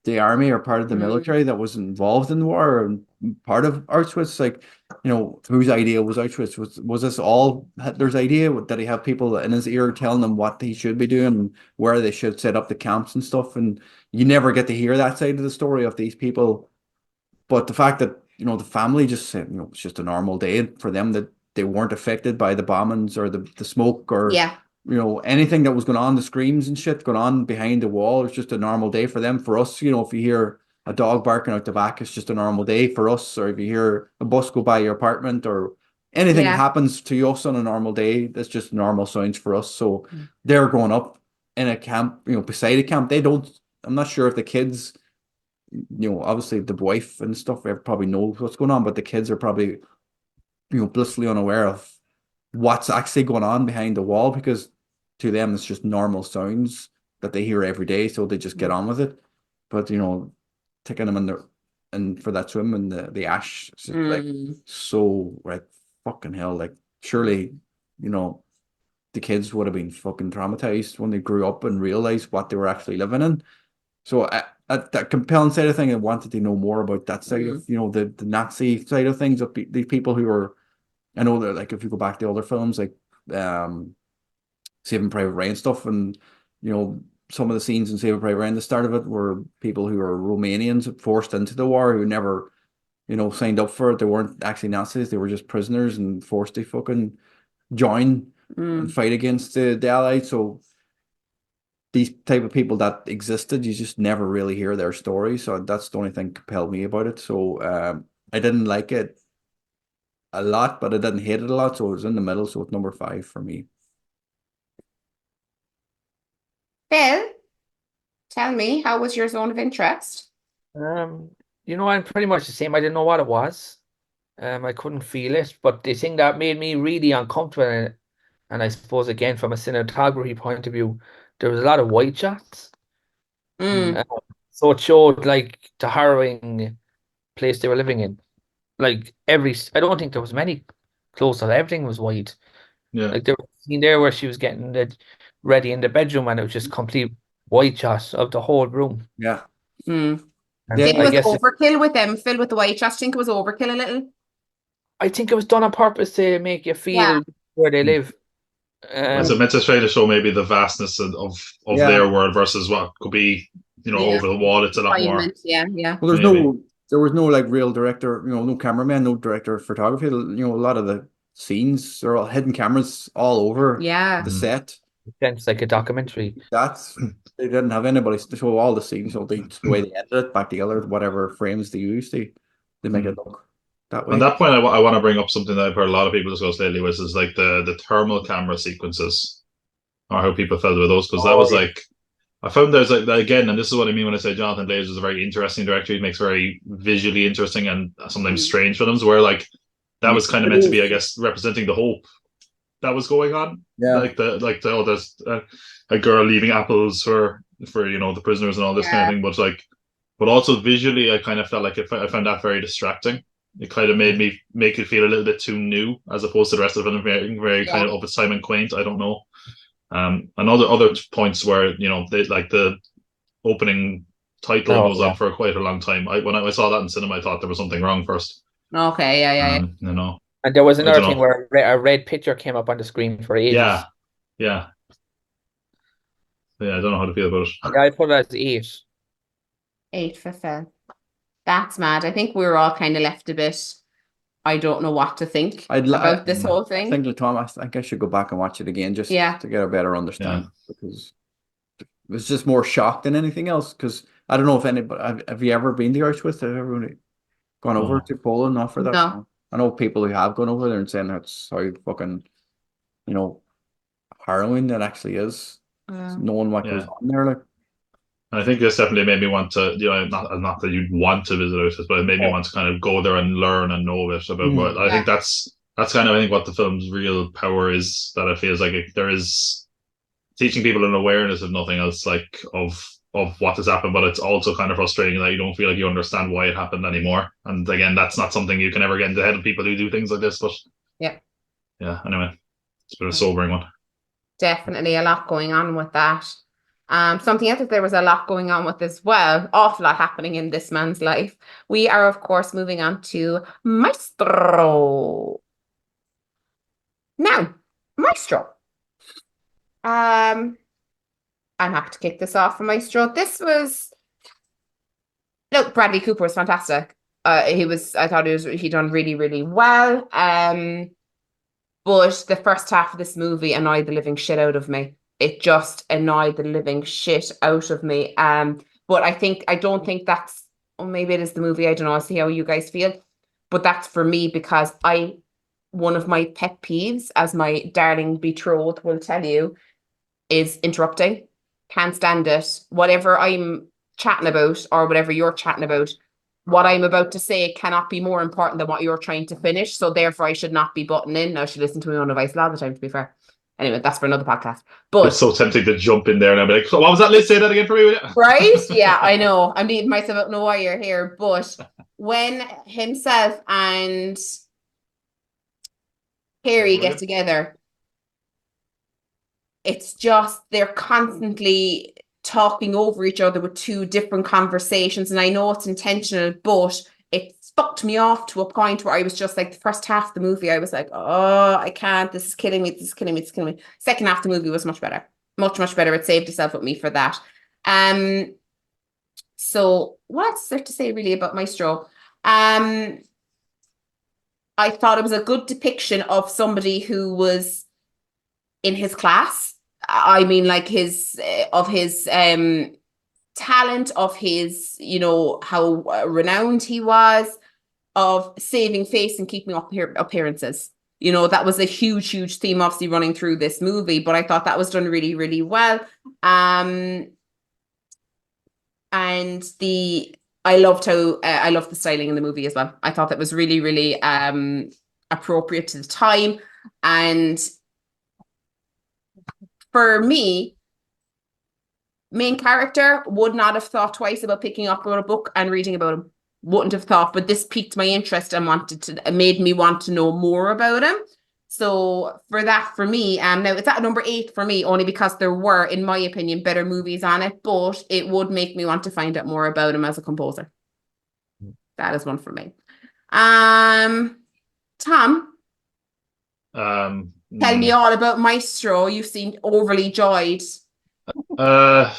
C: the army or part of the military that was involved in the war and part of Auschwitz. Like, you know, whose idea was Auschwitz? Was this all Hitler's idea? Did he have people in his ear telling them what he should be doing and where they should set up the camps and stuff? And you never get to hear that side of the story of these people. But the fact that, you know, the family just said, you know, it's just a normal day for them, that they weren't affected by the bombings or the smoke or you know, anything that was going on, the screams and shit going on behind the wall. It's just a normal day for them. For us, you know, if you hear a dog barking out the back, it's just a normal day for us. Or if you hear a bus go by your apartment or anything that happens to us on a normal day, that's just normal sounds for us. So they're growing up in a camp, you know, beside a camp. I'm not sure if the kids, you know, obviously the wife and stuff probably knows what's going on, but the kids are probably, you know, blissfully unaware of what's actually going on behind the wall, because to them it's just normal sounds that they hear every day, so they just get on with it. But, you know, taking them and for that swim and the ash, it's just like, so like, fucking hell, like, surely, you know, the kids would have been fucking traumatized when they grew up and realized what they were actually living in. So at that compelling side of thing, I wanted to know more about that side of, you know, the Nazi side of things, of these people who are, I know that, like, if you go back to other films like Saving Private Ryan stuff, and, you know, some of the scenes in Saving Private Ryan, the start of it, were people who were Romanians forced into the war who never, signed up for it. They weren't actually Nazis. They were just prisoners and forced to fucking join and fight against the Allies. So these type of people that existed, you just never really hear their stories. So that's the only thing compelled me about it. So I didn't like it a lot, but I didn't hate it a lot. So it was in the middle. So it's number 5 for me.
B: Phil, tell me, how was your zone of interest?
D: I'm pretty much the same. I didn't know what it was. I couldn't feel it, but the thing that made me really uncomfortable, and I suppose again from a cinematography point of view, there was a lot of white shots. So it showed like the harrowing place they were living in. Like I don't think there was many close up. Everything was white.
E: Yeah.
D: Like there was a scene there where she was getting ready in the bedroom, and it was just complete white shots of the whole room.
C: Yeah.
D: And
B: Think
D: I
B: it was
D: guess
B: overkill with them, Phil, with the white shots. Think it was overkill a little.
D: I think it was done on purpose to make you feel where they live.
E: Was it meant to try to show maybe the vastness of their world versus what could be, over the wall? It's a lot more.
B: Yeah.
C: Well, there was no like real director, no cameraman, no director of photography. A lot of the scenes are all hidden cameras all over the set.
D: It's like a documentary.
C: They didn't have anybody to show all the scenes, so the way they edited it back together, whatever frames they used, they make it look that way.
E: On that point, I want to bring up something that I've heard a lot of people discuss lately, which is like the thermal camera sequences, or how people felt with those, because that was like, I found there's like, again, and this is what I mean when I say Jonathan Blaze is a very interesting director. He makes very visually interesting and sometimes strange films, where like that was kind of meant to be, I guess, representing the hope that was going on.
C: Yeah,
E: there's a girl leaving apples for the prisoners and all this kind of thing, but also visually, I kind of felt like I found that very distracting. It kind of made me make it feel a little bit too new, as opposed to the rest of the film being very kind of up its time and quaint. I don't know. And other points where they like the opening title goes on for quite a long time. When I saw that in cinema, I thought there was something wrong first.
B: Okay, yeah.
D: And there was another thing where a red picture came up on the screen for ages.
E: Yeah. I don't know how to feel about it.
D: Yeah, I put it as 8.
B: 8 for Phil. That's mad. I think we were all kind of left a bit. I don't know what to think about this whole thing.
C: I think, Tom, I think I should go back and watch it again just to get a better understanding, because it was just more shock than anything else. Because I don't know if anybody, have you ever been to Auschwitz? Have everyone gone over to Poland? Not for that.
B: No.
C: I know people who have gone over there and saying that's how fucking, harrowing that actually is. Knowing what goes on there, like.
E: I think this definitely made me want to, not that you'd want to visit Auschwitz, but it made me want to kind of go there and learn and know a bit about what. I think that's kind of, I think, what the film's real power is. That it feels like there is teaching people an awareness, if nothing else, like of what has happened, but it's also kind of frustrating that you don't feel like you understand why it happened anymore. And again, that's not something you can ever get into the head of people who do things like this. But anyway, it's been a sobering one.
B: Definitely a lot going on with that. Something else that there was a lot going on with as well, awful lot happening in this man's life. We are, of course, moving on to Maestro. Now, Maestro. I'm happy to kick this off for Maestro. Bradley Cooper was fantastic. I thought he done really, really well. But the first half of this movie annoyed the living shit out of me. It just annoyed the living shit out of me. But I don't think that's, maybe it is the movie. I don't know. I'll see how you guys feel. But that's for me because one of my pet peeves, as my darling betrothed will tell you, is interrupting. Can't stand it. Whatever I'm chatting about or whatever you're chatting about, what I'm about to say cannot be more important than what you're trying to finish. So therefore, I should not be butting in. I should listen to my own advice a lot of the time, to be fair. Anyway, that's for another podcast. But
E: it's so tempting to jump in there and I'll be like, so what was that? Let's say that again for me, will you?
B: Right? Yeah, I know. I'm leaving myself out no wire here. But when himself and Harry get together, it's just they're constantly talking over each other with two different conversations. And I know it's intentional, but it fucked me off to a point where I was just like, the first half of the movie, I was like, oh, I can't, this is killing me. Second half of the movie was much better. Much, much better. It saved itself with me for that. So what's there to say really about Maestro? I thought it was a good depiction of somebody who was in his class. I mean, like his talent, of his, you know, how renowned he was, of saving face and keeping up appearances. You know, that was a huge, huge theme, obviously, running through this movie, but I thought that was done really, really well. And I loved the styling in the movie as well. I thought that was really, really appropriate to the time. And for me, main character would not have thought twice about picking up a book and reading about him. Wouldn't have thought, but this piqued my interest and made me want to know more about him. So for me, now it's at number 8 for me, only because there were, in my opinion, better movies on it, but it would make me want to find out more about him as a composer. That is one for me. Tom, tell me all about Maestro. You seem overly joyed.
E: I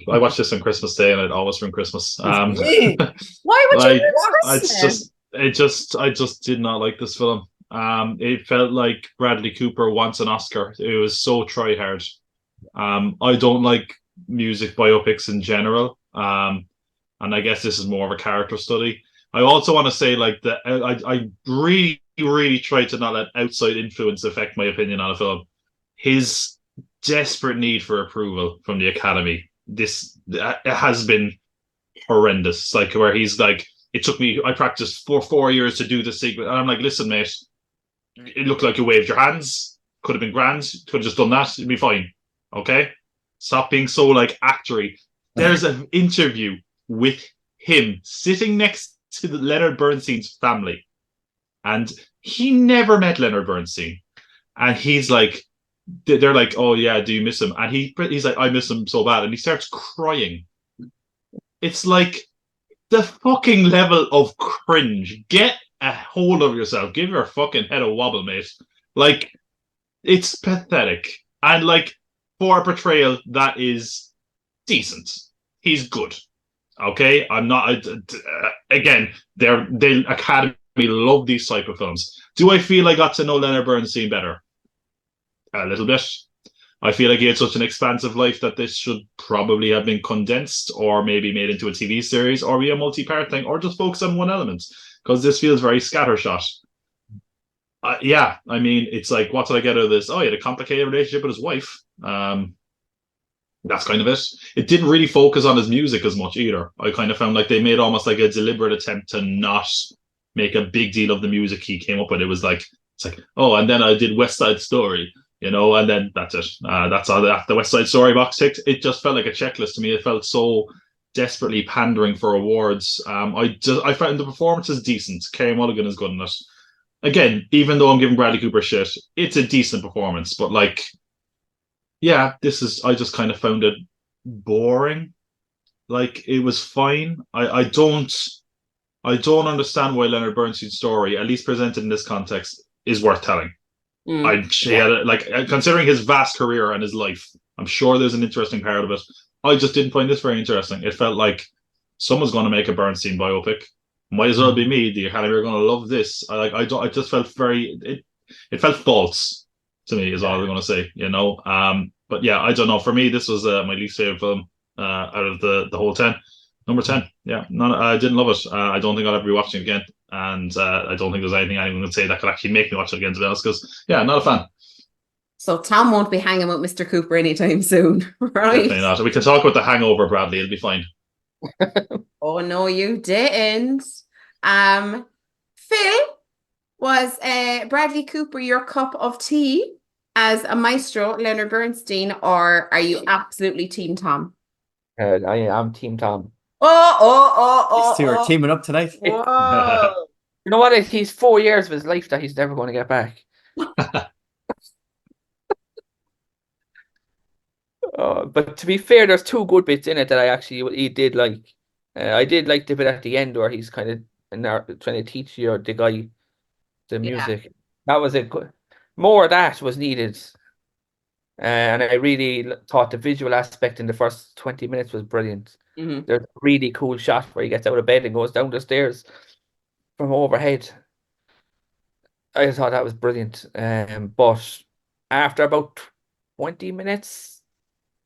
E: watched this on Christmas Day, and it always from Christmas.
B: Why would you miss Christmas?
E: I just did not like this film. It felt like Bradley Cooper wants an Oscar. It was so try hard. I don't like music biopics in general. And I guess this is more of a character study. I also want to say, like, that I really, really tried to not let outside influence affect my opinion on a film. His desperate need for approval from the Academy, it has been horrendous. Like, where he's like, it took me, I practiced for 4 years to do this sequence, and I'm like, listen, mate, it looked like you waved your hands, could have been grand, could have just done that, it'd be fine. Okay, stop being so like actory. There's an interview with him sitting next to Leonard Bernstein's family, and he never met Leonard Bernstein, and he's like, they're like, oh yeah, do you miss him? And he's like, I miss him so bad, and he starts crying. It's like the fucking level of cringe. Get a hold of yourself. Give your fucking head a wobble, mate. Like, it's pathetic. And like, for a portrayal that is decent, he's good. Okay, I'm not. Again, the Academy love these type of films. Do I feel I got to know Leonard Bernstein better? A little bit. I feel like he had such an expansive life that this should probably have been condensed, or maybe made into a TV series, or be a multi-part thing, or just focus on one element, because this feels very scattershot. Yeah, I mean, it's like, what did I get out of this? Oh, he had a complicated relationship with his wife. That's kind of it. It didn't really focus on his music as much either. I kind of found like they made almost like a deliberate attempt to not make a big deal of the music he came up with. It was like, it's like, oh, and then I did West Side Story, you know, and then that's it. That's all. The West Side Story box ticked. It just felt like a checklist to me. It felt so desperately pandering for awards. I found the performances decent. Carey Mulligan is good in it. Again, even though I'm giving Bradley Cooper shit, it's a decent performance. But like, yeah, I just kind of found it boring. Like, it was fine. I don't understand why Leonard Bernstein's story, at least presented in this context, is worth telling. Considering his vast career and his life, I'm sure there's an interesting part of it. I just didn't find this very interesting. It felt like someone's going to make a Bernstein biopic. Might as well be me. The Academy are going to love this. I just felt it felt false to me, is all I'm going to say, you know. But yeah, I don't know. For me, this was my least favorite film out of the whole 10. Number 10. Yeah, I didn't love it. I don't think I'll ever be watching it again. And I don't think there's anything anyone can say that could actually make me watch it again, to be honest, because, yeah, not a fan.
B: So Tom won't be hanging with Mr. Cooper anytime soon, right?
E: Definitely not. We can talk about The Hangover, Bradley. It'll be fine.
B: Oh, no, you didn't. Phil, was Bradley Cooper your cup of tea as a Maestro, Leonard Bernstein, or are you absolutely Team Tom?
D: I am Team Tom.
C: These two are teaming up tonight.
B: Whoa.
D: You know what? He's 4 years of his life that he's never going to get back. But to be fair, there's two good bits in it that he did like. I did like the bit at the end where he's kind of trying to teach the guy the music. That was it. More of that was needed. And I really thought the visual aspect in the first 20 minutes was brilliant.
B: Mhm.
D: There's a really cool shot where he gets out of bed and goes down the stairs from overhead. I thought that was brilliant. But after about 20 minutes,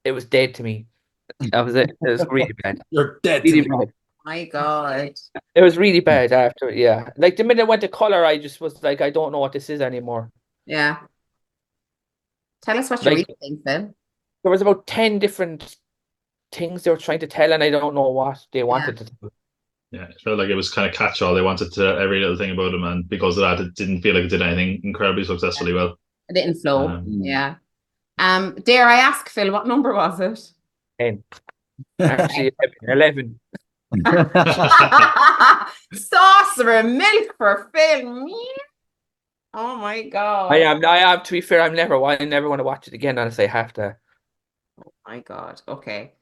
D: it was dead to me. That was it. It was really bad.
C: You're dead to
D: Really
C: me.
D: bad.
B: My God.
D: It was really bad after, yeah. Like the minute it went to color, I just was like, I don't know what this is anymore.
B: Yeah. Tell us what you
D: Like
B: really think, Phil.
D: there was about 10 different things they were trying to tell, and I don't know what they wanted to tell.
E: Yeah, it felt like it was kind of catch-all. They wanted to every little thing about him, and because of that, it didn't feel like it did anything incredibly successfully well.
B: It didn't flow.
E: Um,
B: Yeah. Dare I ask, Phil, what number was it?
D: 10. Actually, 11.
B: Saucer of milk for Phil. Oh my God.
D: I am, to be fair, I'm never going to watch it again unless I have to.
B: Oh my God. Okay.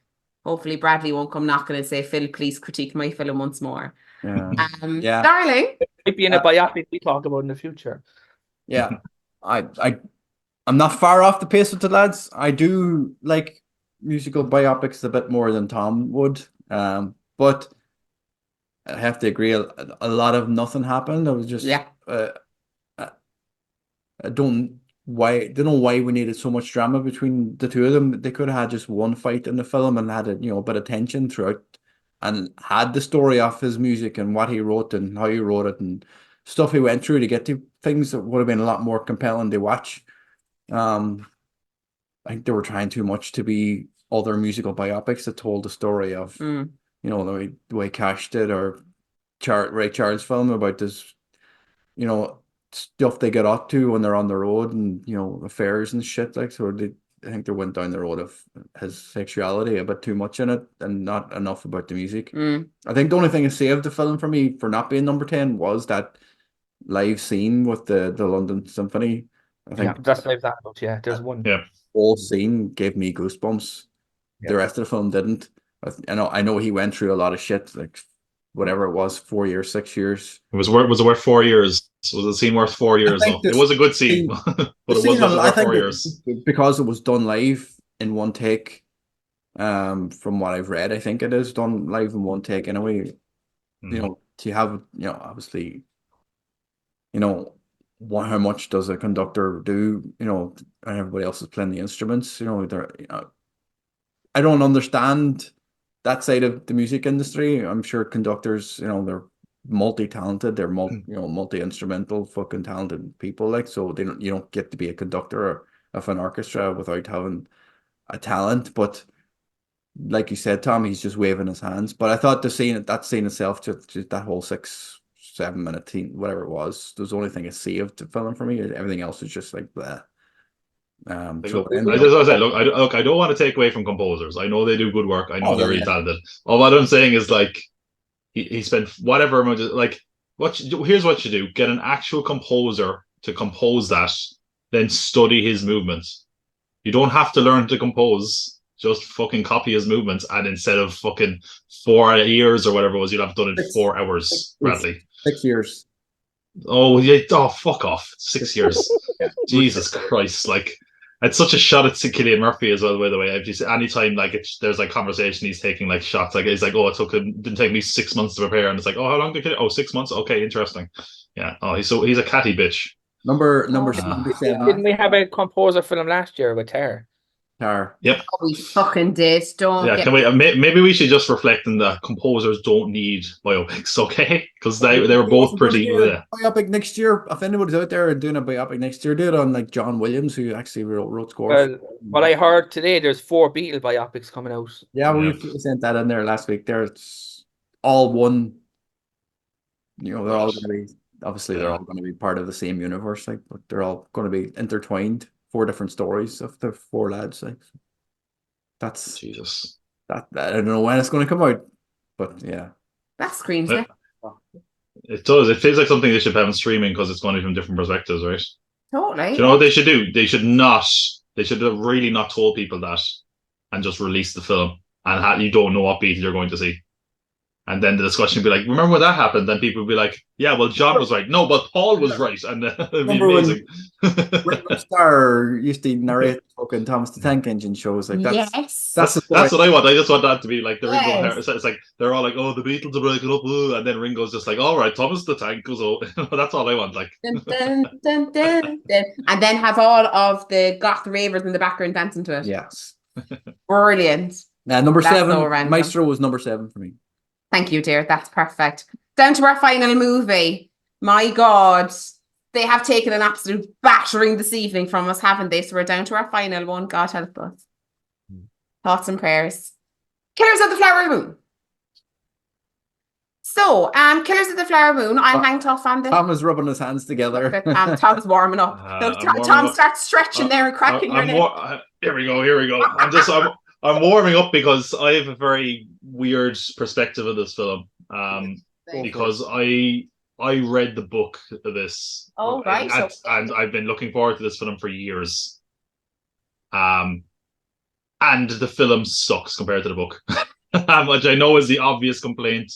B: Hopefully Bradley won't come knocking and say, Phil, please critique my film once more.
C: Yeah.
B: Darling.
D: Might be in a biopic we talk about in the future.
C: Yeah. I'm not far off the pace with the lads. I do like musical biopics a bit more than Tom would. But I have to agree, a lot of nothing happened. I was just I don't know why we needed so much drama between the two of them. They could have had just one fight in the film and had a bit of tension throughout, and had the story of his music and what he wrote and how he wrote it and stuff he went through to get to things that would have been a lot more compelling to watch. I think they were trying too much to be other musical biopics that told the story of the way Cash did, or Ray Charles' film about this, stuff they get up to when they're on the road, and affairs and shit. Like, so I think they went down the road of his sexuality a bit too much in it and not enough about the music. I think the only thing that saved the film for me for not being number 10 was that live scene with the London Symphony. I think
D: that's what I was at about. Yeah, there's one.
E: Yeah.
C: whole scene gave me goosebumps.
D: Yeah.
C: The rest of the film didn't. I know he went through a lot of shit, like whatever it was, 4 years, 6 years.
E: Was it worth 4 years? Was the scene worth 4 years though? It was a good scene, but it wasn't worth 4 years.
C: Because it was done live in one take. From what I've read, I think it is done live in one take anyway. To have, obviously, how much does a conductor do? And everybody else is playing the instruments. I don't understand that side of the music industry. I'm sure conductors, they're multi-talented. They're multi-instrumental, fucking talented people. Like, so you don't get to be a conductor of an orchestra without having a talent. But like you said, Tom, he's just waving his hands. But I thought that scene itself, just that whole 6-7 minute scene, whatever it was the only thing it saved the film for me. Everything else is just like that.
E: I don't want to take away from composers. I know they do good work. I know they're really talented. All what I'm saying is, like, he spent whatever amount of, like, here's what you do: get an actual composer to compose that, then study his movements. You don't have to learn to compose. Just fucking copy his movements, and instead of fucking 4 years or whatever it was, you'd have done it in 4 hours, Bradley.
C: 6 years.
E: Oh yeah! Oh, fuck off! 6 years. Jesus Christ! Like, it's such a shot at Cillian Murphy as well. By the way, I've just anytime there's like conversation, he's taking like shots. Like, he's like, oh, didn't take me 6 months to prepare, and it's like, oh, how long did it? Oh, 6 months. Okay, interesting. Yeah. Oh, he's a catty bitch.
C: Number
D: Didn't we have a composer film last year with Tar?
E: Yep.
B: Oh, we fucking did.
E: Can we? Maybe we should just reflect on that composers don't need biopics, okay? Because they were both pretty.
C: Biopic next year. If anybody's out there doing a biopic next year, do it on like John Williams, who actually wrote scores.
D: Well, I heard today there's 4 Beatle biopics coming out.
C: Yeah, we sent that in there last week. There, it's all one. They're all going to be they're all going to be part of the same universe, like, but they're all going to be intertwined. 4 different stories of the 4 lads. Like, that's
E: Jesus.
C: That I don't know when it's going to come out, but yeah,
B: that screams it.
E: It does. It feels like something they should have on streaming because it's going to be from different perspectives, right?
B: Totally.
E: Do you know what they should do? They should have really not told people that, and just release the film, and you don't know what Beatle you're going to see. And then the discussion would be like, remember when that happened? Then people would be like, yeah, well, John was right. No, but Paul was right. And it'd be
C: Remember when
E: amazing.
C: Ringo Starr used to narrate fucking Thomas the Tank Engine shows? Like that's
B: Yes.
C: that's the
E: That's
C: story.
E: what I want. I just want that to be like the Ringo.
B: Yes.
E: So it's like they're all like, "Oh, the Beatles are breaking up," ooh, and then Ringo's just like, "All right, Thomas the Tank goes." Oh, that's all I want. Like,
B: Dun, dun, dun, dun, dun. And then have all of the goth ravers in the background dancing to it.
C: Yes.
B: Brilliant.
C: Number
B: That's
C: seven,
B: so random.
C: Maestro was number 7 for me.
B: Thank you, dear. That's perfect. Down to our final movie. My God, they have taken an absolute battering this evening from us, haven't they? So we're down to our final one. God help us. Thoughts and prayers. Killers of the Flower Moon. So, Killers of the Flower Moon. I'm hanged off on this.
C: Tom is rubbing his hands together.
B: Tom's warming up. No,
E: I'm warming
B: Tom
E: up.
B: starts stretching there and cracking your neck.
E: Here we go. I'm warming up because I have a very weird perspective of this film. Because I read the book of this.
B: Oh, right.
E: And I've been looking forward to this film for years. And the film sucks compared to the book, which I know is the obvious complaint.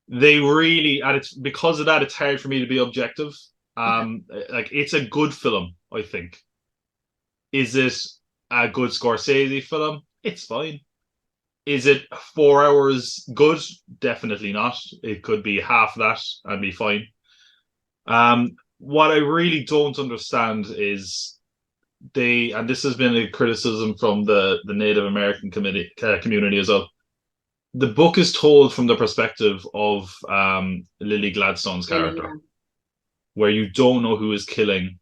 E: They really, and it's because of that, it's hard for me to be objective. Like it's a good film, I think. Is it a good Scorsese film? It's fine. Is it 4 hours good? Definitely not. It could be half that and be fine. What I really don't understand is and this has been a criticism from the Native American community as well. The book is told from the perspective of Lily Gladstone's character, where you don't know who is killing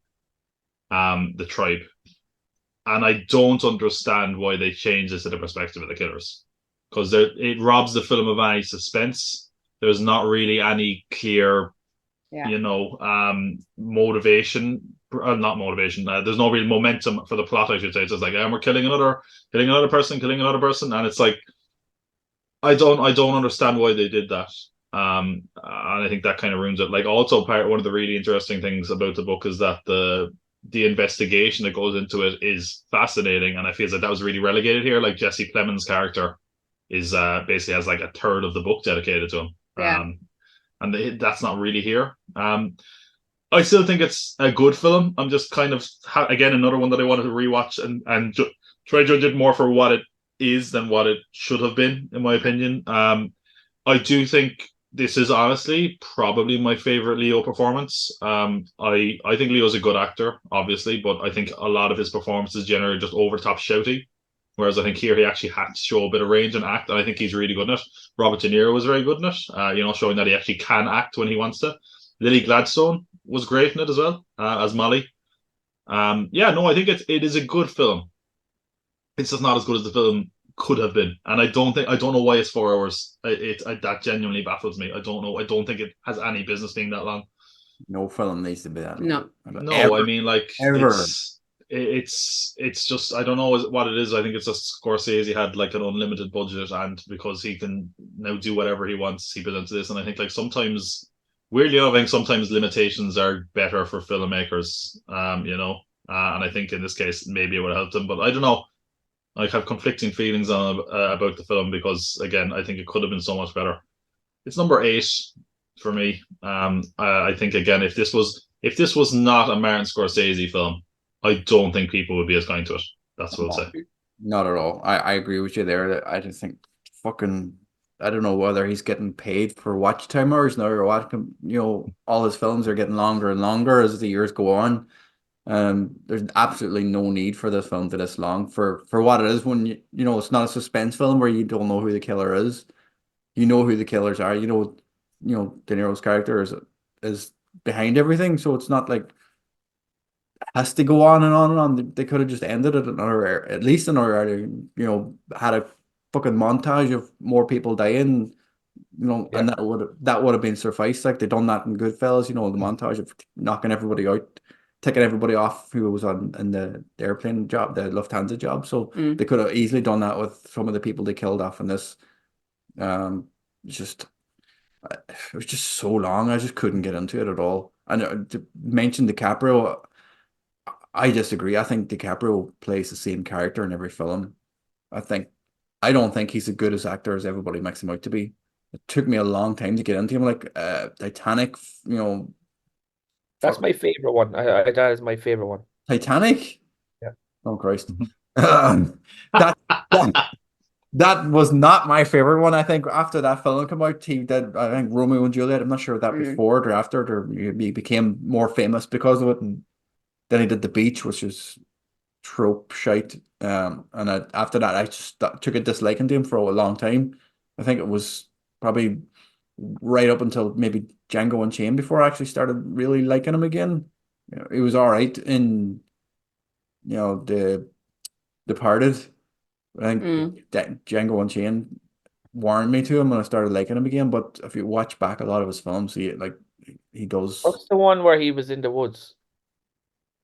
E: the tribe. And I don't understand why they changed this to the perspective of the killers. Because it robs the film of any suspense. There's not really any clear, motivation. Not motivation. There's no real momentum for the plot, I should say. It's just like, we're killing another person, and it's like, I don't understand why they did that. And I think that kind of ruins it. Like, also one of the really interesting things about the book is that the investigation that goes into it is fascinating, and I feel that was really relegated here. Like Jesse Plemons' character is basically has like a third of the book dedicated to him. And that's not really here. I still think it's a good film. I'm just kind of again another one that I wanted to rewatch and try to judge it more for what it is than what it should have been, in my opinion. I do think this is honestly probably my favorite Leo performance. I think Leo's a good actor, obviously, but I think a lot of his performances generally just over the top shouty. Whereas I think here he actually had to show a bit of range and act, and I think he's really good in it. Robert De Niro was very good in it, showing that he actually can act when he wants to. Lily Gladstone was great in it as well, as Molly. I think it is a good film. It's just not as good as the film could have been, and I don't know why it's 4 hours. That genuinely baffles me. I don't know. I don't think it has any business being that long.
C: No film needs to be that
B: long.
E: No,
C: ever,
E: I mean, like
C: ever.
E: It's just, I don't know what it is. I think it's just Scorsese had like an unlimited budget, and because he can now do whatever he wants, he presents this. And I think like sometimes, weirdly enough, I think sometimes limitations are better for filmmakers. And I think in this case maybe it would have helped him, but I don't know. I have conflicting feelings on about the film because again, I think it could have been so much better. It's number 8 for me. I think again, if this was not a Martin Scorsese film, I don't think people would be as kind to it. That's what I'll say.
C: Not at all. I agree with you there. I just think I don't know whether he's getting paid for watch time hours now or what. All his films are getting longer and longer as the years go on. There's absolutely no need for this film to this long for what it is. When it's not a suspense film where you don't know who the killer is. You know who the killers are. De Niro's character is behind everything, so it's not like has to go on and on and on. They could have just ended it at least another, had a fucking montage of more people dying, and that would have been suffice. Like they done that in Goodfellas, the montage of knocking everybody out, taking everybody off who was in the airplane job, the Lufthansa job. So they could have easily done that with some of the people they killed off in this. It was just so long. I just couldn't get into it at all. And to mention DiCaprio, I disagree. I think DiCaprio plays the same character in every film. I don't think he's as good as actor as everybody makes him out to be. it took me a long time to get into them. Like Titanic, you know,
D: That's my favorite one. That is my favorite one.
C: Titanic.
D: Yeah.
C: Oh Christ. That that that was not my favorite one. I think after that film came out, he did I think Romeo and Juliet. I'm not sure if that before it or after it, or he became more famous because of it. And then he did The Beach, which is trope shite. And after that, I just took a dislike to him for a long time. I think it was probably right up until maybe Django Unchained before I actually started really liking him again. You know, he was all right in, you know, The Departed. I think Django Unchained warmed me to him when I started liking him again. But if you watch back a lot of his films, he does
D: What's the one where he was in the woods?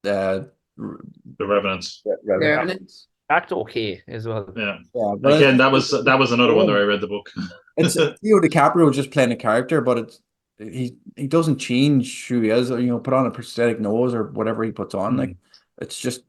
C: uh
E: The Revenant.
C: Revenants.
D: That's okay as well.
E: Yeah.
C: Yeah, but
E: Again, that was another one where I read the book.
C: it's Leo DiCaprio just playing a character, but he doesn't change who he is. You know, put on a prosthetic nose or whatever he puts on. Like it's just.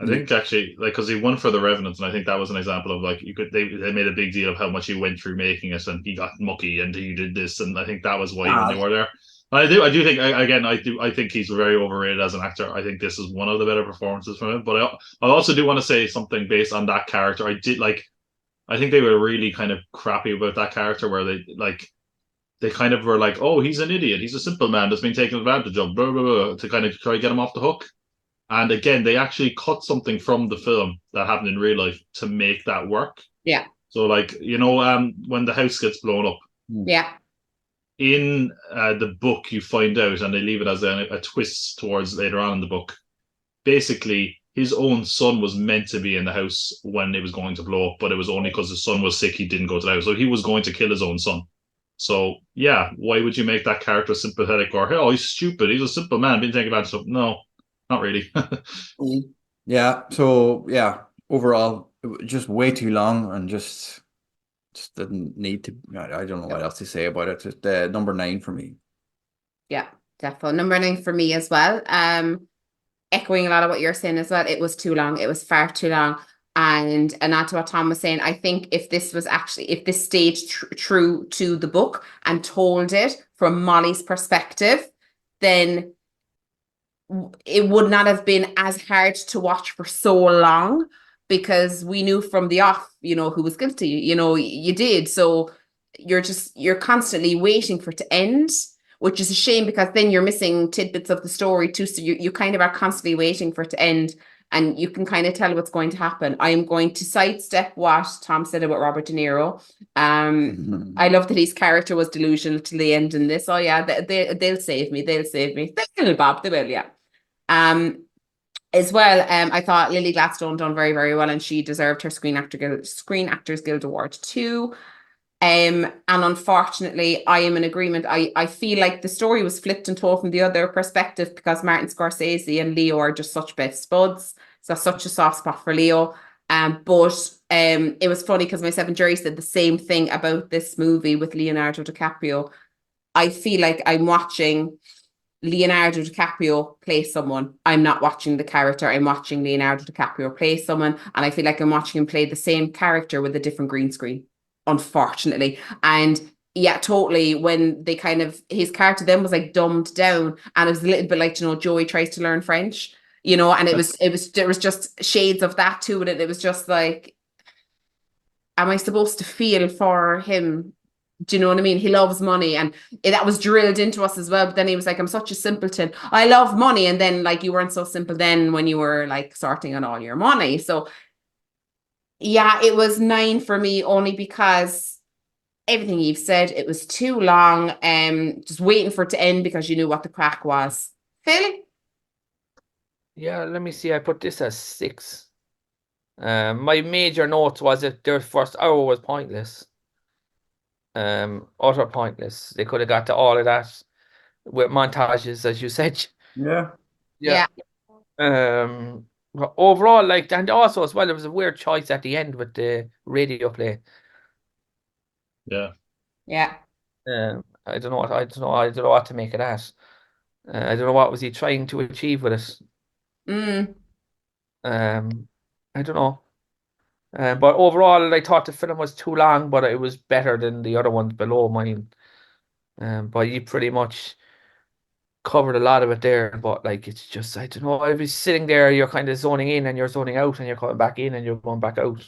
E: I think actually, like, because he won for the Revenant, and I think that was an example of like they made a big deal of how much he went through making it, and he got mucky, and he did this, and I think that was why when they were there. I do think I think he's very overrated as an actor. I think this is one of the better performances from him. But I also do want to say something based on that character. I think they were really kind of crappy about that character, where they kind of were like, oh, he's an idiot, he's a simple man that's been taken advantage of, blah blah blah, to kind of try to get him off the hook. And again, they actually cut something from the film that happened in real life to make that work.
B: Yeah.
E: So, like, you know, when the house gets blown up.
B: Yeah.
E: In the book, you find out, and they leave it as a twist towards later on in the book. Basically, his own son was meant to be in the house when it was going to blow up, but it was only because his son was sick he didn't go to the house. So he was going to kill his own son. So, yeah, why would you make that character sympathetic or, oh, he's stupid, he's a simple man being taken advantage of? No. Not really.
C: Yeah. So yeah, overall, it was just way too long and just didn't need to. I don't know what else to say about it. Just number 9 for me.
B: Yeah, definitely number 9 for me as well. Echoing a lot of what you're saying as well. It was too long. It was far too long. And not to what Tom was saying, I think if this stayed true to the book and told it from Molly's perspective, then it would not have been as hard to watch for so long, because we knew from the off, you know, who was guilty, you know, you did. So you're constantly waiting for it to end, which is a shame, because then you're missing tidbits of the story too. So you kind of are constantly waiting for it to end, and you can kind of tell what's going to happen. I am going to sidestep what Tom said about Robert De Niro. I love that his character was delusional to the end in this. Oh yeah, they'll save me. They'll save me. They will, Bob. They will, yeah. As well, I thought Lily Gladstone done very, very well, and she deserved her Screen Actors Guild Award too. And unfortunately, I am in agreement. I feel like the story was flipped and told from the other perspective, because Martin Scorsese and Leo are just such best buds. So such a soft spot for Leo. But it was funny because my 7 Jury said the same thing about this movie with Leonardo DiCaprio. I feel like I'm watching Leonardo DiCaprio play someone. I'm not watching the character. I'm watching Leonardo DiCaprio play someone. And I feel like I'm watching him play the same character with a different green screen, unfortunately. And yeah, totally. When they his character then was like dumbed down, and it was a little bit like, you know, Joey tries to learn French, you know, and there was just shades of that to it. And it was just like, am I supposed to feel for him? Do you know what I mean? He loves money, and that was drilled into us as well. But then he was like, I'm such a simpleton. I love money. And then like, you weren't so simple then when you were like sorting on all your money. So yeah, it was 9 for me, only because everything you've said, it was too long. Just waiting for it to end because you knew what the crack was. Phil?
D: Yeah, let me see. I put this as 6. My major notes was that their first hour was pointless. Utter pointless. They could have got to all of that with montages, as you said.
C: Yeah.
D: But overall, like, and also as well, there was a weird choice at the end with the radio play.
E: Yeah.
D: I don't know what to make of that. I don't know what was he trying to achieve with it. I don't know. But overall, I thought the film was too long, but it was better than the other ones below mine. But you pretty much covered a lot of it there. But like, it's just, I don't know, I was sitting there, you're kind of zoning in and you're zoning out, and you're coming back in and you're going back out.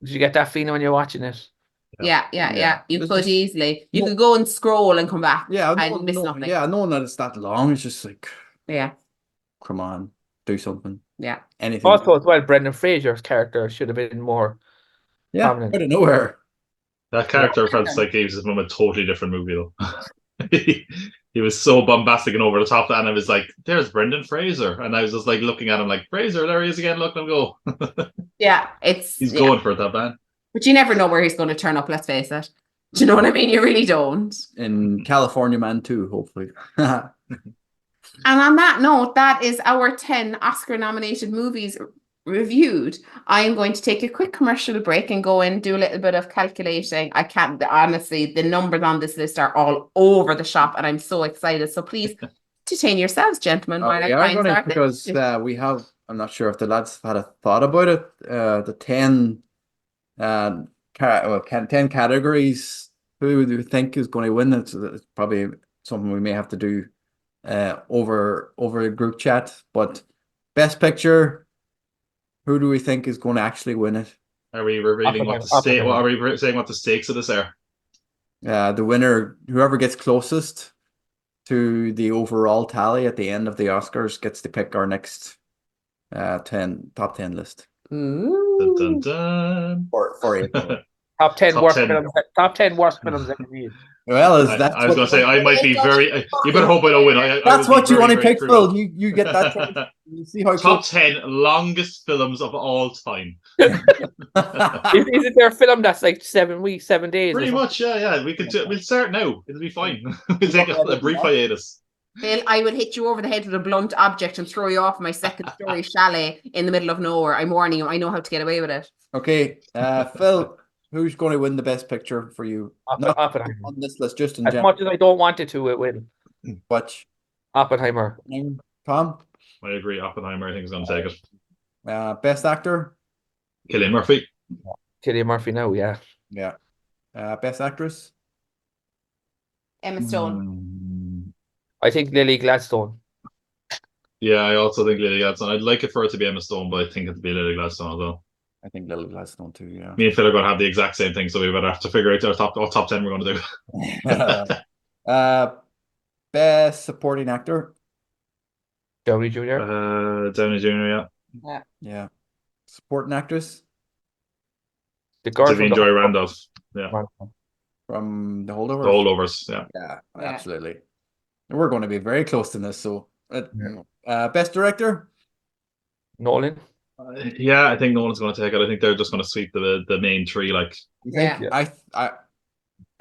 D: Did you get that feeling when you're watching it?
B: Yeah. You
C: It's
B: could
C: just-
B: easily. You could go and scroll and come back.
C: Yeah,
B: and miss nothing.
C: knowing that it's that long, it's just like,
B: Yeah.
C: come on, do something.
B: Yeah.
C: Anything.
D: Also, as well, Brendan Fraser's character should have been more prominent.
C: Out of nowhere.
E: That character felt like he was from a totally different movie though. He was so bombastic and over the top, and I was like, "There's Brendan Fraser," and I was just like looking at him like, "Fraser, there he is again. Look at him go."
B: Yeah,
E: He's going for it, that man.
B: But you never know where he's going to turn up. Let's face it. Do you know what I mean? You really don't.
C: In California Man 2, hopefully.
B: And on that note, that is our 10 Oscar-nominated movies reviewed. I am going to take a quick commercial break and go and do a little bit of calculating. I can't, honestly, the numbers on this list are all over the shop, and I'm so excited. So please detain yourselves, gentlemen. While
C: we
B: I
C: are
B: find
C: going to,
B: out
C: because we have, I'm not sure if the lads had a thought about it, the 10 10 categories. Who do you think is going to win? It's probably something we may have to do over a group chat. But best picture, who do we think is going to actually win it?
E: Are we revealing what the stake? What are we saying? What the stakes of this are?
C: The winner, whoever gets closest to the overall tally at the end of the Oscars, gets to pick our next top 10 list.
E: Dun, dun, dun.
C: For April.
D: Top 10
E: Top
D: worst
E: 10.
D: films. Top 10 worst films ever made.
C: Well,
E: I was going to say, I might be very. You better hope I don't win.
C: That's what you want to pick,
E: Phil.
C: Phil. You get that. You see how
E: Top 10 longest films of all time.
D: Isn't there a film that's like 7 weeks, 7 days?
E: Pretty much, yeah. We'll start now. It'll be fine. We'll take a brief hiatus.
B: Phil, I will hit you over the head with a blunt object and throw you off my second-story chalet in the middle of nowhere. I'm warning you. I know how to get away with it.
C: Okay, Phil, who's going to win the best picture for you? Not
D: Oppenheimer.
C: on this list, just in
D: As
C: general.
D: much as I don't want it to, it will.
C: Watch.
D: Oppenheimer.
C: Tom?
E: I agree. Oppenheimer, I think, is going to take it.
C: Best actor?
E: Cillian Murphy.
D: Cillian Murphy now, yeah.
C: Yeah. Best actress?
B: Emma Stone.
D: I think Lily Gladstone.
E: Yeah, I also think Lily Gladstone. I'd like it for it to be Emma Stone, but I think it'd be Lily Gladstone as well.
C: I think Lily Gladstone too, yeah.
E: Me and Phil are going to have the exact same thing, so we better have to figure out what top 10 we're going to do.
C: Best supporting actor?
D: Downey Jr.
E: Downey Jr., yeah.
C: Yeah. Supporting actress?
D: The girl
E: Davine Joy Randolph. Yeah.
C: From The Holdovers?
E: The Holdovers, yeah.
C: Yeah, absolutely. We're going to be very close to this, so best director?
D: Nolan.
E: Yeah, I think no one's going to take it. I think they're just going to sweep the main three. Like,
B: Yeah.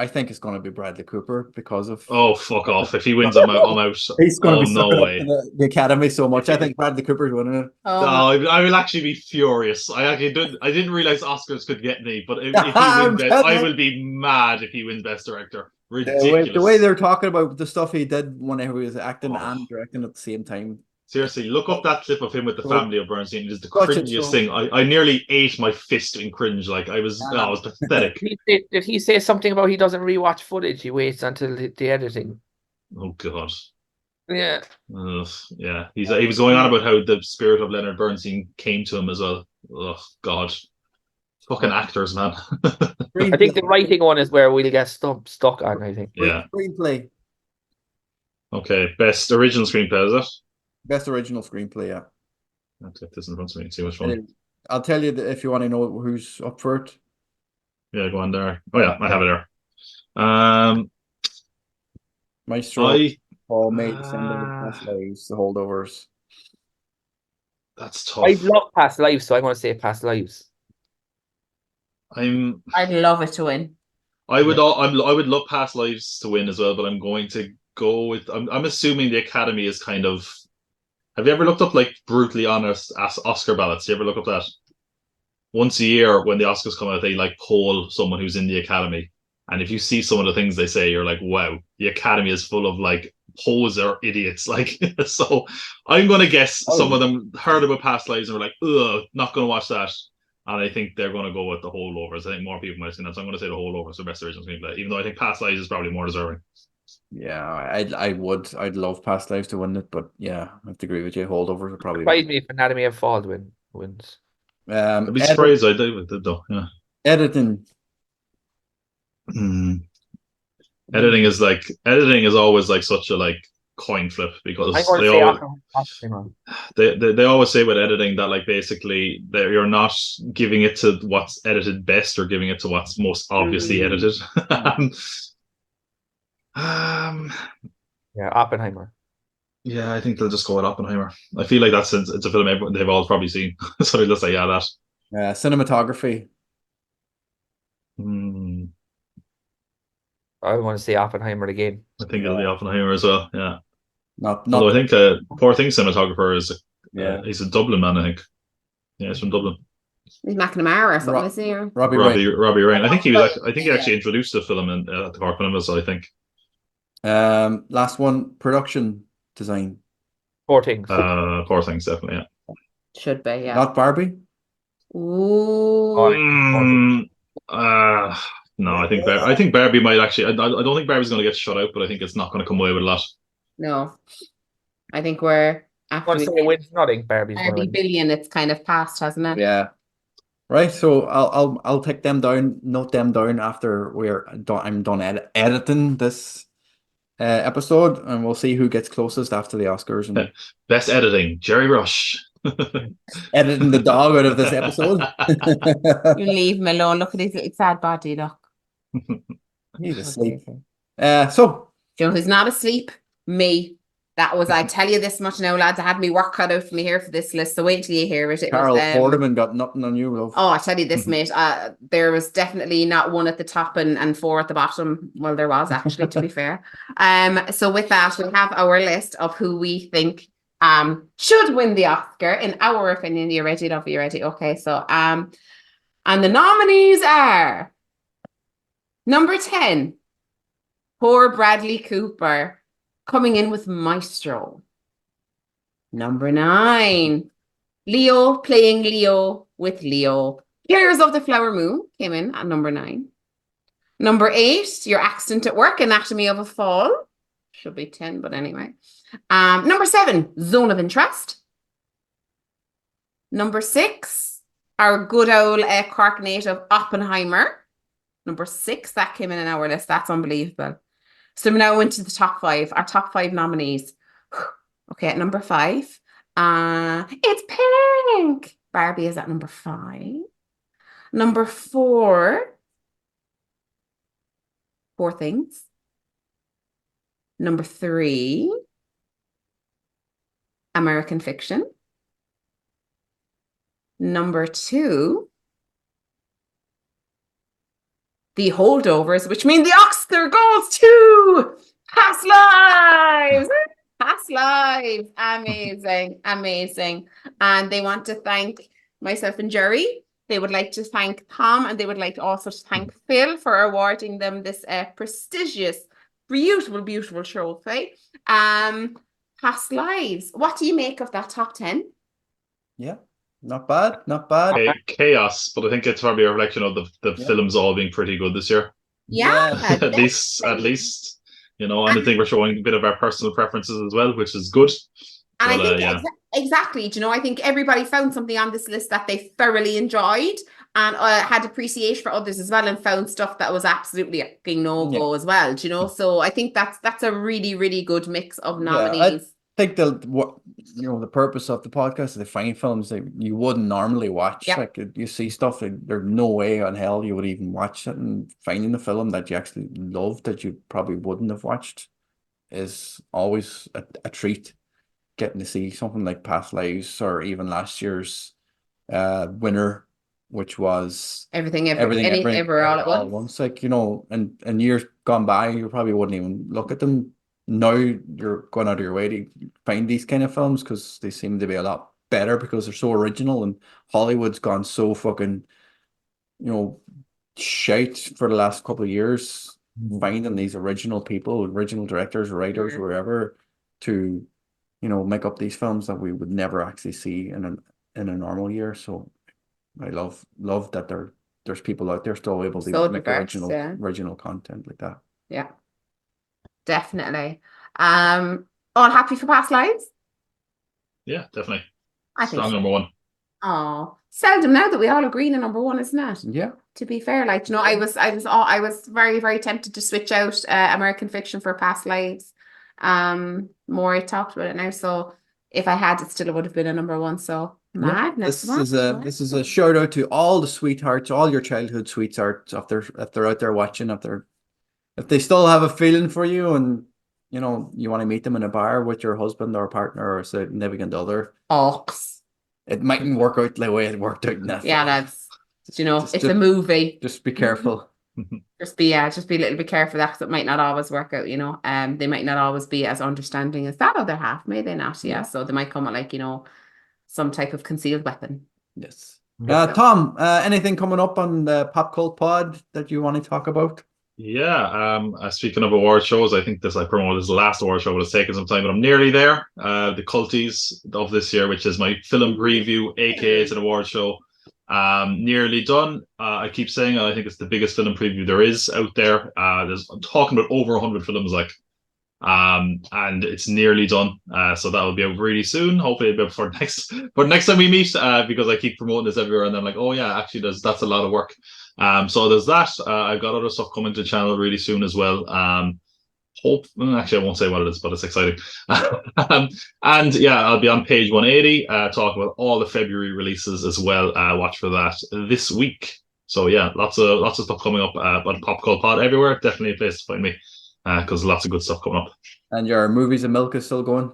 C: I think it's going to be Bradley Cooper because of.
E: Oh, fuck off! If he wins, I'm out.
C: He's going to be
E: no way.
C: The Academy so much. I think Bradley Cooper's winning it.
B: Oh,
E: No, I will actually be furious. I didn't realize Oscars could get me, but if he wins, I will be mad if he wins Best Director. Ridiculous.
C: The way they're talking about the stuff he did when he was acting and directing at the same time.
E: Seriously, look up that clip of him with the family of Bernstein. It is the
C: Watch it,
E: cringiest
C: so-
E: thing. I nearly ate my fist in cringe. Like I was pathetic.
D: Did he say something about he doesn't rewatch footage? He waits until the editing.
E: Oh god.
D: Yeah.
E: Ugh, yeah. He was going on about how the spirit of Leonard Bernstein came to him as well. Oh god. Fucking actors, man.
D: I think the writing one is where we'll get stuck on, I think.
E: Yeah.
C: Screenplay.
E: Okay. Best original screenplay, is it?
C: Best original screenplay, yeah.
E: I'll take this in front of me. See which one.
C: I'll tell you if you want to know who's up for it.
E: Yeah, go on there. Oh yeah, I have it there.
C: Maestro, Paul May, the Holdovers.
E: That's tough.
D: I love Past Lives, so I'm going to say Past Lives.
B: I'd love it to win.
E: I would love Past Lives to win as well, but I'm going to go with. I'm assuming the Academy is kind of. Have you ever looked up like brutally honest Oscar ballots? You ever look up that? Once a year when the Oscars come out, they like poll someone who's in the Academy, and if you see some of the things they say, you're like, wow, the Academy is full of like poser idiots. Like, so I'm going to guess some of them heard about Past Lives and were like, ugh, not going to watch that. And I think they're going to go with the Holdovers. I think more people might have seen that. So I'm going to say the Holdovers for best original screenplay, even though I think Past Lives is probably more deserving.
C: Yeah, I'd love Past Lives to win it, but yeah, I have to agree with you. Holdovers are probably
D: Surprise me if Anatomy of Fall wins.
E: I'd be surprised I did though. Yeah.
C: Editing.
E: Editing is always like such a like coin flip because
D: I'm going to say Oppenheimer.
E: they always say with editing that like basically that you're not giving it to what's edited best or giving it to what's most obviously edited.
D: Yeah, Oppenheimer.
E: Yeah, I think they'll just go with Oppenheimer. I feel like it's a film they've all probably seen, so they'll just say that.
C: Cinematography.
D: I want to say Oppenheimer again.
E: I think it'll be Oppenheimer as well. Yeah.
C: Not.
E: Although I think Poor Things cinematographer is he's a Dublin man. I think. Yeah, he's from Dublin.
B: He's McNamara or something, isn't he?
C: Robbie
E: Ryan. I think he actually introduced the film at the Cork Film Festival, I think.
C: Last one, production design.
D: Poor Things.
E: Poor Things, definitely. Yeah.
B: Should be. Yeah.
C: Not Barbie.
B: Ooh.
E: No, I think Barbie might actually. I don't think Barbie's going to get shut out, but I think it's not going to come away with a lot.
B: No, I think we're after
D: it wins nothing. Barbie
B: billion. It's kind of passed, hasn't it?
C: Yeah. Right. So I'll take them down, note them down after I'm done editing this episode, and we'll see who gets closest after the Oscars. And
E: best editing, Jerry Rush.
C: Editing the dog out of this episode.
B: You leave him alone. Look at his little sad body. Look.
C: He's asleep. So
B: you know who's not asleep? Me. That was, I tell you this much now, lads. I had me work cut out for me here for this list. So wait till you hear it.
C: Carol Vorderman got nothing on you, love.
B: Oh, I tell you this, mate. There was definitely not one at the top and four at the bottom. Well, there was actually, to be fair. So with that, we have our list of who we think should win the Oscar in our opinion. You ready, love? You ready? Okay. So and the nominees are number 10, poor Bradley Cooper, coming in with Maestro. Number 9, Leo playing Leo with Leo. Killers of the Flower Moon came in at number 9. Number 8, Your Accident at Work, Anatomy of a Fall. Should be 10, but anyway. Number 7, Zone of Interest. Number 6, our good old Cork native Oppenheimer. Number 6, that came in our list. That's unbelievable. So we now went to the top 5, our top 5 nominees. Okay, at number 5, it's Pink. Barbie is at number 5. Number 4, Poor Things. Number 3, American Fiction. Number 2, The Holdovers, which means the Oscar goes to Past Lives. Past Lives. Amazing. Amazing. And they want to thank myself and Jerry. They would like to thank Tom, and they would like to also thank Phil for awarding them this prestigious, beautiful, beautiful trophy. Past Lives. What do you make of that top 10?
C: Yeah. Not bad, not bad.
E: Chaos, but I think it's probably a reflection of the films all being pretty good this year.
B: Yeah,
E: at least, you know, and I think we're showing a bit of our personal preferences as well, which is good.
B: And I think exactly, you know, I think everybody found something on this list that they thoroughly enjoyed and had appreciation for others as well, and found stuff that was absolutely a no-go as well, you know. So I think that's a really, really good mix of nominees.
C: I think the purpose of the podcast is to find films that you wouldn't normally watch.
B: Yep.
C: Like you see stuff that there's no way on hell you would even watch it, and finding the film that you actually love that you probably wouldn't have watched is always a treat. Getting to see something like Past Lives, or even last year's winner, which was
B: Everything Ever All at Once.
C: Like, you know, and years gone by, you probably wouldn't even look at them. Now you're going out of your way to find these kind of films because they seem to be a lot better because they're so original, and Hollywood's gone so fucking, you know, shite for the last couple of years, finding these original people, original directors, writers, wherever, to, you know, make up these films that we would never actually see in a normal year. So I love that there's people out there still able to
B: So
C: make
B: diverse, yeah.
C: original content like that.
B: Yeah, definitely. All happy for past lives?
E: Yeah, definitely.
B: I think
E: Strong
B: so.
E: number one.
B: Oh, seldom now that we all agree on number one, isn't it?
C: Yeah.
B: To be fair, like, you know, I was very, very tempted to switch out American Fiction for Past Lives. More I talked about it now, so if I had, it still would have been a number one. So madness.
C: This is a shout out to all the sweethearts, all your childhood sweethearts, if they're out there watching, if they still have a feeling for you, and you know you want to meet them in a bar with your husband or partner or significant other.
B: Ox.
C: It mightn't work out the way it worked out in that.
B: Yeah,
C: film.
B: that's, you know, it's a movie.
C: Just be careful.
B: Just be a little bit careful, that, 'cause it might not always work out, you know. They might not always be as understanding as that other half, may they not? Yeah. So they might come with, like, you know, some type of concealed weapon.
C: Yes. Tom, anything coming up on the Pop Cult Pod that you want to talk about?
E: Yeah, speaking of award shows, I think I promoted this last award show, but it's taken some time, but I'm nearly there. The Culties of this year, which is my film preview, aka it's an award show. Nearly done. I keep saying I think it's the biggest film preview there is out there. I'm talking about over 100 films, like, and it's nearly done. So that'll be out really soon. Hopefully, it'll be for next time we meet. Because I keep promoting this everywhere, and I'm like, oh yeah, actually, that's a lot of work. So there's that. I've got other stuff coming to the channel really soon as well. Actually, I won't say what it is, but it's exciting. And yeah, I'll be on page 180, talking about all the February releases as well. Watch for that this week. So yeah, lots of stuff coming up on Pop Cult Pod everywhere. Definitely a place to find me, because lots of good stuff coming up.
C: And your Movies and Milk is still going?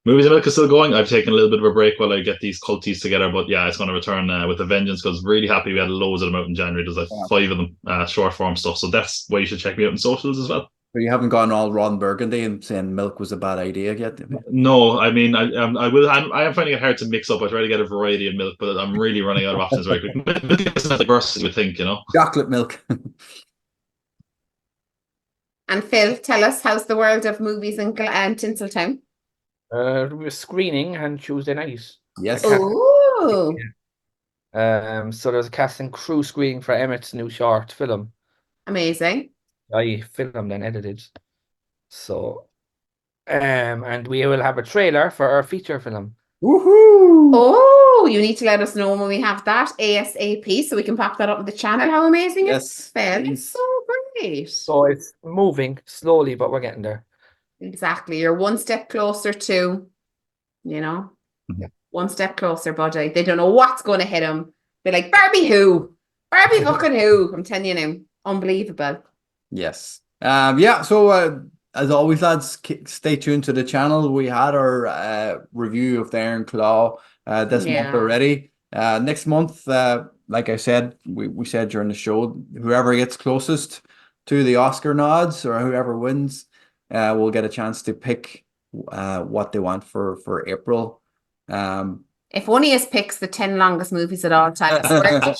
E: Movies and Milk is still going. I've taken a little bit of a break while I get these culties together, but yeah, it's going to return with a vengeance, because really happy we had loads of them out in January. There's like 5 of them, short form stuff. So that's why you should check me out on socials as well.
C: But you haven't gone all Ron Burgundy and saying milk was a bad idea yet?
E: No, I mean, I will. I am finding it hard to mix up. I try to get a variety of milk, but I'm really running out of options very quickly. It's not diverse as you would think, you know.
C: Chocolate milk.
B: And Phil, tell us, how's the world of movies in Tinseltown?
D: We're screening on Tuesday night.
C: Yes.
B: Ooh.
D: So there's a cast and crew screening for Emmett's new short film.
B: Amazing.
D: I filmed and edited. So, and we will have a trailer for our feature film.
C: Woohoo!
B: Oh, you need to let us know when we have that ASAP, so we can pop that up on the channel. How amazing is Phil? It's so great.
D: So it's moving slowly, but we're getting there.
B: Exactly. You're one step closer to, you know, one step closer, buddy. They don't know what's going to hit them. They're like, Barbie who? Barbie fucking who? I'm telling you now. Unbelievable.
C: Yes. Yeah. So as always, lads, stay tuned to the channel. We had our review of the Iron Claw this month already. Next month, like I said, we said during the show, whoever gets closest to the Oscar nods or whoever wins, will get a chance to pick what they want for April.
B: If one of us picks the 10 longest movies at all time, I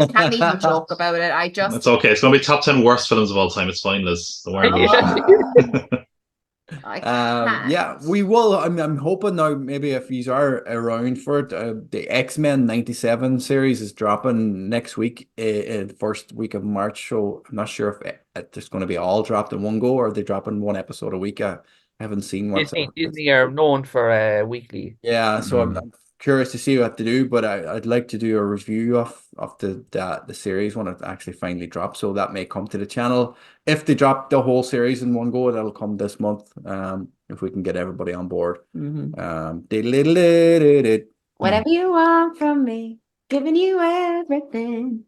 B: can't even joke about it.
E: It's okay. It's going to be top 10 worst films of all time. It's fine, Liz. Don't worry about it.
C: Yeah, we will. I'm hoping now, maybe if you are around for it, the X-Men 97 series is dropping next week, in the first week of March. So I'm not sure if it's going to be all dropped in one go, or they're dropping one episode a week. I haven't seen what's
D: Disney are known for weekly.
C: Yeah, so I'm curious to see what to do, but I'd like to do a review of the series when it actually finally drops. So that may come to the channel. If they drop the whole series in one go, that'll come this month. If we can get everybody on board.
B: Whatever you want from me, giving you everything.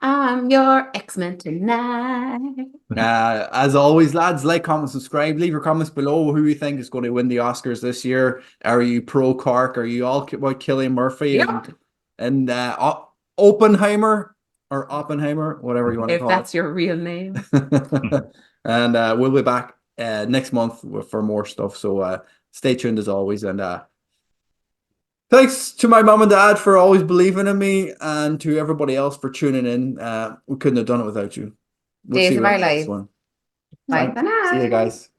B: I'm your X-Men tonight.
C: As always, lads, like, comment, subscribe. Leave your comments below who you think is going to win the Oscars this year. Are you pro Cork? Are you all about Cillian Murphy and Oppenheimer or Oppenheimer, whatever you want to call it?
B: If that's your real name.
C: And we'll be back next month for more stuff. So stay tuned as always. And thanks to my mom and dad for always believing in me, and to everybody else for tuning in. We couldn't have done it without you.
B: Days of our lives.
C: Bye
B: Bye for now.
C: See you guys.